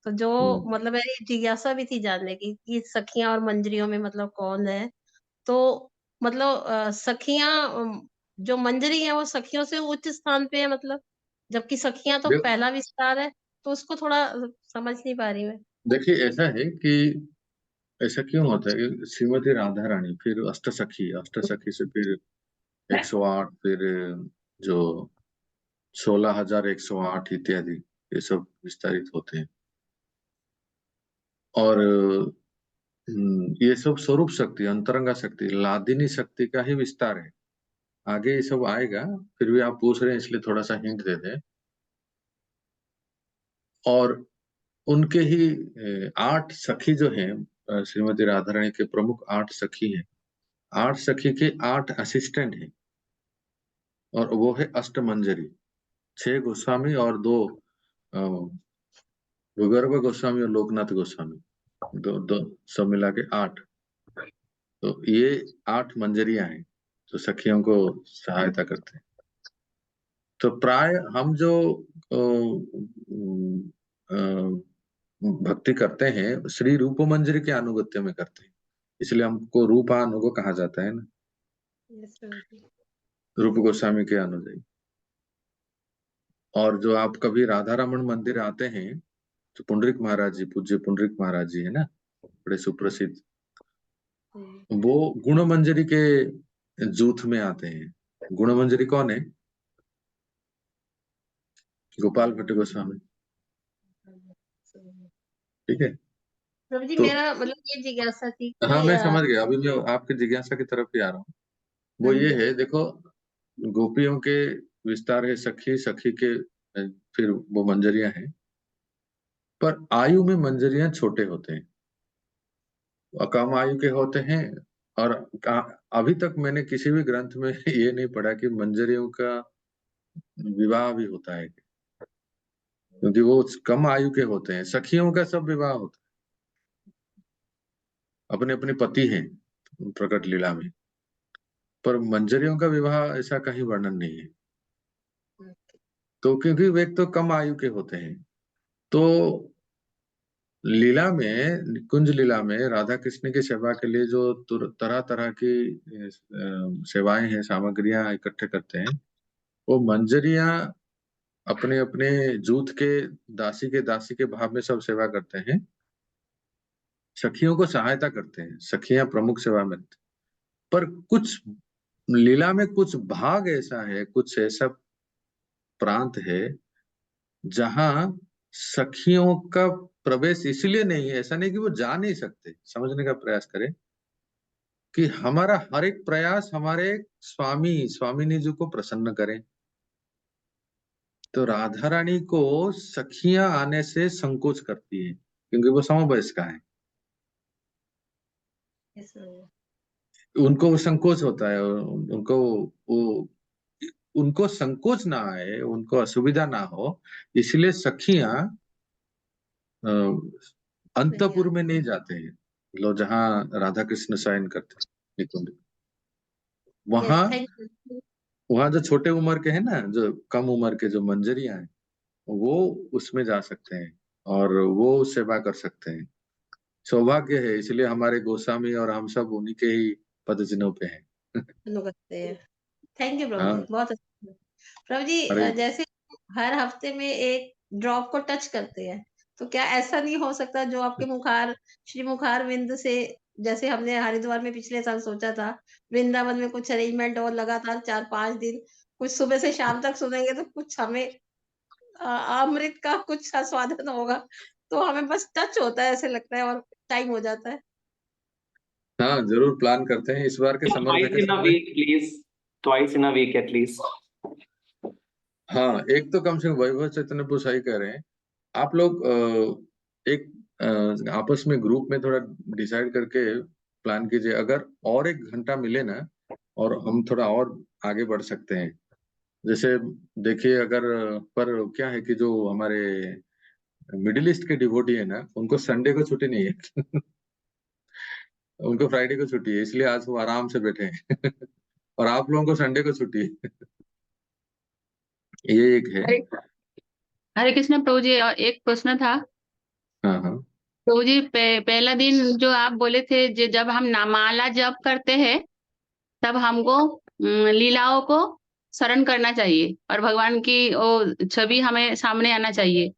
तो जो मतलब मेरी जिज्ञासा भी थी जानने की कि सखियां और मंजरियों में मतलब कौन है। तो मतलब सखियां जो मंजरी है वो सखियों से उच्च स्थान पे है मतलब, जबकि सखियां तो देख पहला विस्तार है। तो उसको थोड़ा समझ नहीं पा रही मैं। देखिए, ऐसा है कि ऐसा क्यों होता है कि श्रीमती राधा रानी, फिर अष्टसखी से फिर 108, फिर जो 16,108 इत्यादि, ये सब विस्तारित होते हैं। और ये सब स्वरूप शक्ति, अंतरंगा शक्ति, लादिनी शक्ति का ही विस्तार है। आगे ये सब आएगा, फिर भी आप पूछ रहे हैं इसलिए थोड़ा सा हिंट दे दें। और उनके ही 8 सखी जो हैं, श्रीमती राधा रानी के प्रमुख 8 सखी हैं। 8 सखी के 8 असिस्टेंट हैं और वो है अष्टमंजरी। 6 गोस्वामी और 2 भूगर्भ गोस्वामी और लोकनाथ गोस्वामी, दो दो सब मिला के 8। तो ये 8 मंजरियां हैं जो सखियों को सहायता करते हैं। तो प्राय हम जो अ, अ, भक्ति करते हैं श्री रूप मंजरी के अनुगत्य में करते हैं, इसलिए हमको रूपानुग कहा जाता है ना, यस प्रभु जी। रूप गोस्वामी के अनुयायी। और जो आप कभी राधा रमन मंदिर आते हैं, तो पुंडरीक महाराज जी, पूज्य पुंडरीक महाराज जी है ना, बड़े सुप्रसिद्ध, वो गुण मंजरी के जूथ में आते हैं। गुण मंजरी कौन है? गोपाल भट्ट गोस्वामी, ठीक है। प्रभु जी तो मेरा मतलब ये जिज्ञासा थी हाँ, कि मैं समझ गया, अभी मैं आपकी जिज्ञासा की तरफ ही आ रहा हूँ। वो हाँ ये जी। है, देखो, गोपियों के विस्तार है सखी, सखी के फिर वो मंजरियां हैं, पर आयु में मंजरियां छोटे होते हैं, कम आयु के होते हैं। और अभी तक मैंने किसी भी ग्रंथ में ये नहीं पढ़ा कि मंजरियों का विवाह भी होता है, क्योंकि वो कम आयु के होते हैं। सखियों का सब विवाह होता है, अपने अपने पति हैं प्रकट लीला में, पर मंजरियों का विवाह ऐसा कहीं वर्णन नहीं है। तो क्योंकि वे तो कम आयु के होते हैं, तो लीला में, कुंज लीला में राधा कृष्ण की सेवा के लिए जो तरह तरह की सेवाएं हैं, सामग्रियां इकट्ठे करते हैं, वो मंजरियां अपने अपने जूथ के दासी के भाव में सब सेवा करते हैं, सखियों को सहायता करते हैं, सखियां प्रमुख सेवा में। पर कुछ लीला में कुछ भाग ऐसा है, कुछ ऐसा प्रांत है जहां सखियों का प्रवेश इसलिए नहीं है, ऐसा नहीं कि वो जा नहीं सकते, समझने का प्रयास करें कि हमारा हर एक प्रयास हमारे स्वामी स्वामिनी जी को प्रसन्न करें, तो राधा रानी को सखियां आने से संकोच करती है, क्योंकि वो समवयस्का है। उनको वो संकोच होता है, और वो उनको संकोच ना आए, उनको असुविधा ना हो, इसलिए सखियां अंतपुर में नहीं जाते हैं, मतलब जहाँ राधा कृष्ण शयन करते हैं निकुंज। वहां थैंक यू। वहां जो छोटे उम्र के हैं ना, जो कम उम्र के जो मंजरियां हैं, वो उसमें जा सकते हैं और वो सेवा कर सकते हैं। सौभाग्य है, इसलिए हमारे गोस्वामी और हम सब उन्हीं के ही पदचिन्हों पे हैं। करते हैं। थैंक यू प्रभु जी, हाँ, बहुत अच्छा। प्रभु जी अरे जैसे हर हफ्ते में एक ड्रॉप को टच करते हैं, तो क्या ऐसा नहीं हो सकता जो आपके श्री मुखार विंद से, जैसे हमने हरिद्वार में पिछले साल सोचा था, वृंदावन में कुछ अरेंजमेंट और लगातार 4-5 दिन कुछ सुबह से शाम तक सुनेंगे तो कुछ हमें अमृत का कुछ आस्वादन होगा, तो हमें बस टच होता है ऐसे लगता है और टाइम हो जाता है। हाँ, जरूर प्लान करते हैं इस बार के summer Twice in a vacation में। week, please. Twice in a week at least. हाँ, एक तो कम से कम वैभव चैतन्यपुर सही कह रहे हैं। आप लोग एक आपस में ग्रुप में थोड़ा डिसाइड करके प्लान कीजिए, अगर और 1 घंटा मिले ना, और हम थोड़ा और आगे बढ़ सकते हैं। जैसे देखिए, अगर पर क्या है कि जो हमारे मिडिल ईस्ट के डिवोटी है ना, उनको संडे को छुट्टी नहीं है। उनको फ्राइडे को छुट्टी है, इसलिए आज वो आराम से बैठे हैं। और आप लोगों को संडे को छुट्टी है। ये एक है। हरे हरे कृष्ण प्रभु जी, और एक प्रश्न था हाँ हाँ। प्रभु जी। पहला दिन जो आप बोले थे, जब हम माला जप करते हैं तब हमको लीलाओं को स्मरण करना चाहिए और भगवान की वो छवि हमें सामने आना चाहिए।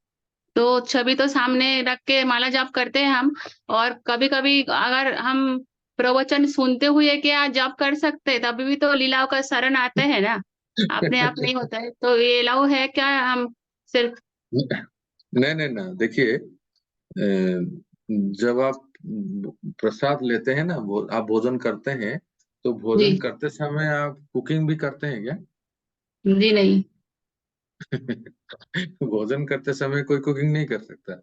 तो छवि तो सामने रख के माला जाप करते हैं हम, और कभी कभी अगर हम प्रवचन सुनते हुए क्या जाप कर सकते हैं, तभी भी तो लीलाओं का शरण आते हैं ना, अपने आप नहीं होता है। तो ये अलाउ है क्या? हम सिर्फ नहीं नहीं ना, देखिए, जब आप प्रसाद लेते हैं ना, आप भोजन करते हैं, तो जी भोजन करते समय आप कुकिंग भी करते हैं क्या? जी नहीं। भोजन करते समय कोई कुकिंग नहीं कर सकता,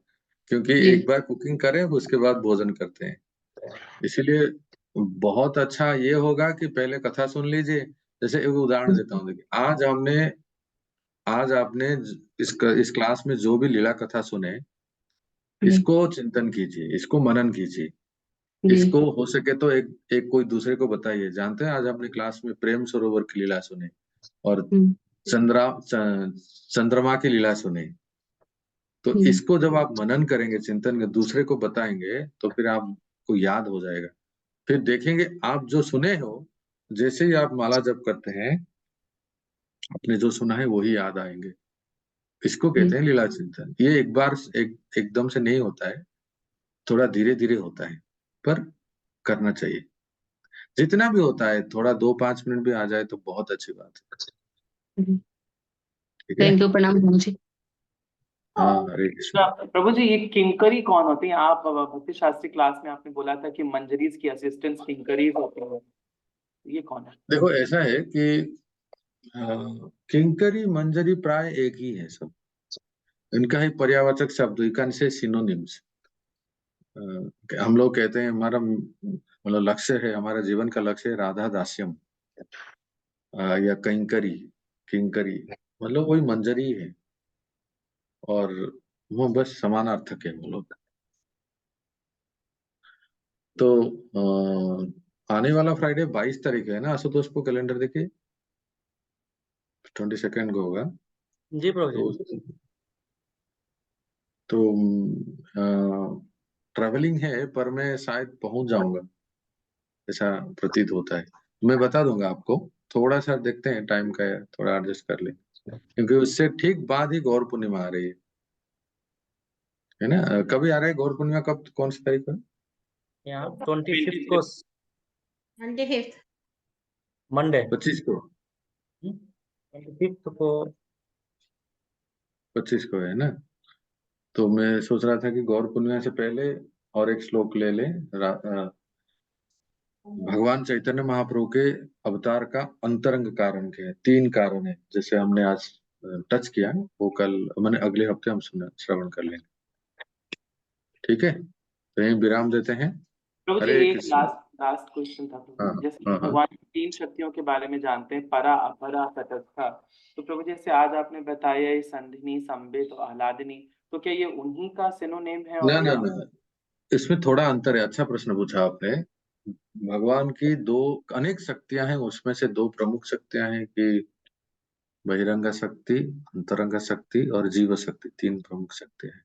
क्योंकि जी एक बार कुकिंग करें उसके बाद भोजन करते हैं। इसीलिए बहुत अच्छा ये होगा कि पहले कथा सुन लीजिए। जैसे एक उदाहरण देता हूँ, देखिए, आज आपने इस क्लास में जो भी लीला कथा सुने, जी इसको चिंतन कीजिए, इसको मनन कीजिए। जी इसको हो सके तो एक कोई दूसरे को बताइए। जानते हैं, आज आपने क्लास में प्रेम सरोवर की लीला सुनी और हम्म, चंद्रमा की लीला सुनी, तो हम्म, इसको जब आप मनन करेंगे, चिंतन के दूसरे को बताएंगे, तो फिर आपको याद हो जाएगा। फिर देखेंगे आप जो सुने हो, जैसे ही आप माला जप करते हैं, आपने जो सुना है वही याद आएंगे। इसको कहते जी हैं लीला चिंतन। ये एक बार एकदम से नहीं होता है, थोड़ा धीरे धीरे होता है, पर करना चाहिए। जितना भी होता है, थोड़ा 2-5 मिनट भी आ जाए तो बहुत अच्छी बात है। ठीक है। थैंक यू, प्रणाम प्रभु जी। हाँ, हरे कृष्ण। प्रभु जी, ये किंकरी कौन होती है? आप भक्ति शास्त्री क्लास में आपने बोला था कि मंजरीज की असिस्टेंट किंकरीज होती है, ये कौन है? देखो, ऐसा है कि किंकरी मंजरी प्राय एक ही है सब। इनका ही पर्यावाचक शब्द, इनका से सिनोनिम्स। हम लोग कहते हैं, हमारा मतलब लक्ष्य है, हमारा जीवन का लक्ष्य है राधा दास्यम, या किंकरी। किंकरी मतलब वही मंजरी है, और वो बस समानार्थक है वो लोग। तो आने वाला फ्राइडे 22 तारीख है ना आशुतोष को, कैलेंडर देखिए, 22 को होगा। जी प्रभु तो जी। तो ट्रैवलिंग है, पर मैं शायद पहुंच जाऊंगा, ऐसा प्रतीत होता है। मैं बता दूंगा आपको, थोड़ा सा देखते हैं टाइम का, थोड़ा एडजस्ट कर ले, क्योंकि उससे ठीक बाद ही गौर पूर्णिमा आ रही है ना। कभी आ रहा है गौर पूर्णिमा, कब, कौन सी तारीख को है? यहाँ 25 को 25th। मंडे, 25 को। 25 को। 25 को है ना। तो मैं सोच रहा था कि गौर पूर्णिमा से पहले और एक श्लोक ले ले, भगवान चैतन्य महाप्रभु के अवतार का अंतरंग कारण क्या है। 3 कारण है, जैसे हमने आज टच किया, वो कल मैंने अगले हफ्ते हम श्रवण कर लेंगे। ठीक है, तो यहीं विराम देते हैं। प्रभु जी, हरे एक कृष्ण। लास्ट क्वेश्चन था प्रभु हाँ जी। जैसे हाँ हाँ। भगवान की 3 शक्तियों के बारे में जानते हैं, परा अपरा तटस्था। तो प्रभु जी, जैसे आज आपने बताया ये संधिनी, संबित और आह्लादिनी, तो क्या ये उन्हीं का सिनोनिम है ना और ना ना, इसमें थोड़ा अंतर है। अच्छा प्रश्न पूछा आपने। भगवान की दो अनेक शक्तियां हैं, उसमें से दो प्रमुख शक्तियां हैं कि बहिरंगा शक्ति, अंतरंगा शक्ति और जीव शक्ति, 3 प्रमुख शक्ति हैं।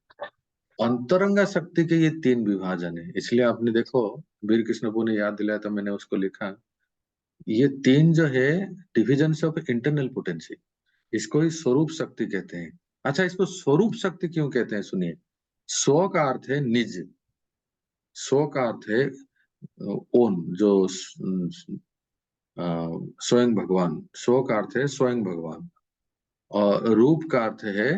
अंतरंगा शक्ति के ये 3 विभाजन है, इसलिए आपने देखो वीर कृष्णपु ने याद दिलाया तो मैंने उसको लिखा। ये 3 जो है डिविजन ऑफ इंटरनल पोटेंसी, इसको ही स्वरूप शक्ति कहते हैं। अच्छा, इसको स्वरूप शक्ति क्यों कहते हैं, सुनिए। स्व का अर्थ है निज, स्व का अर्थ है ओन, जो स्वयं भगवान, स्व का अर्थ है स्वयं भगवान, और रूप का अर्थ है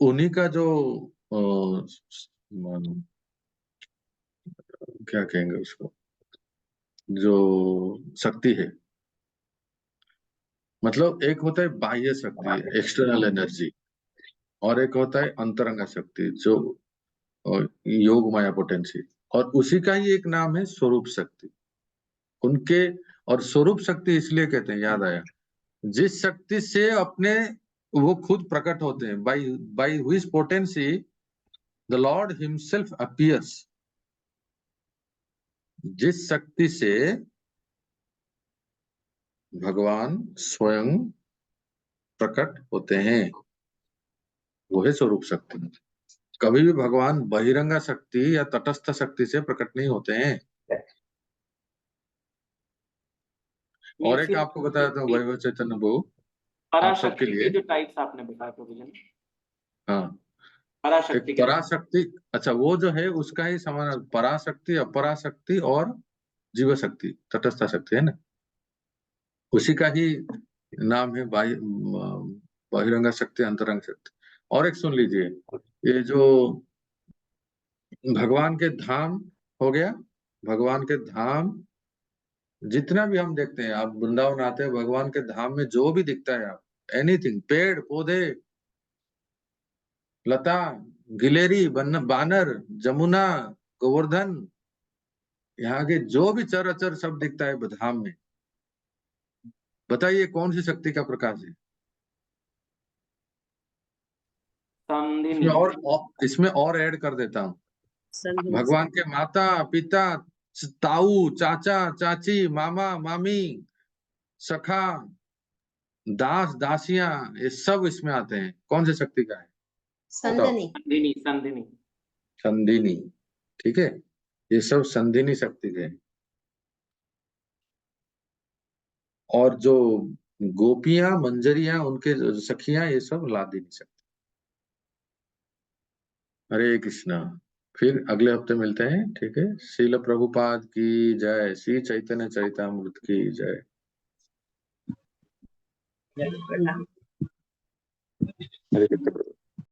उन्हीं का जो क्या कहेंगे उसको, जो शक्ति है। मतलब एक होता है बाह्य शक्ति, एक्सटर्नल एनर्जी, और एक होता है अंतरंगा शक्ति, जो योग माया पोटेंसी, और उसी का ही एक नाम है स्वरूप शक्ति। उनके, और स्वरूप शक्ति इसलिए कहते हैं, याद आया, जिस शक्ति से अपने वो खुद प्रकट होते हैं, by by which potency the Lord himself appears. जिस शक्ति से भगवान स्वयं प्रकट होते हैं, वो है स्वरूप शक्ति। कभी भी भगवान बहिरंगा शक्ति या तटस्थ शक्ति से प्रकट नहीं होते हैं। और एक आपको बता देता हूँ, वैभव चैतन्य प्रभु, आप सबके पराशक्ति लिए। के जो टाइप्स आपने बताया प्रभु जी, हाँ, पराशक्ति एक के पराशक्ति, अच्छा वो जो है उसका ही समान, पराशक्ति, अपराशक्ति और जीव शक्ति, तटस्थ शक्ति है ना, उसी का ही नाम है बहिरंगा शक्ति, अंतरंग शक्ति। और एक सुन लीजिए, ये जो भगवान के धाम हो गया, भगवान के धाम जितना भी हम देखते हैं, आप वृंदावन आते हैं, भगवान के धाम में जो भी दिखता है, आप एनीथिंग, पेड़ पौधे, लता, गिलेरी, बानर, जमुना, गोवर्धन, यहाँ के जो भी चराचर सब दिखता है धाम में, बताइए कौन सी शक्ति का प्रकाश है। संधिनी। इसमें और ऐड कर देता हूँ, भगवान के माता पिता, ताऊ, चाचा चाची, मामा मामी, सखा, दास दासियां, ये सब इसमें आते हैं। कौन सी शक्ति का है, संदनी। संधिनी, संधिनी। संधिनी। ठीक है, ये सब संधिनी शक्ति के हैं। और जो गोपियां, मंजरियां, उनके सखियां, ये सब लादिनी शक्ति। हरे कृष्णा। फिर अगले हफ्ते मिलते हैं, ठीक है। श्रील प्रभुपाद की जय, श्री चैतन्य चरितामृत की जय। हरे कृष्ण।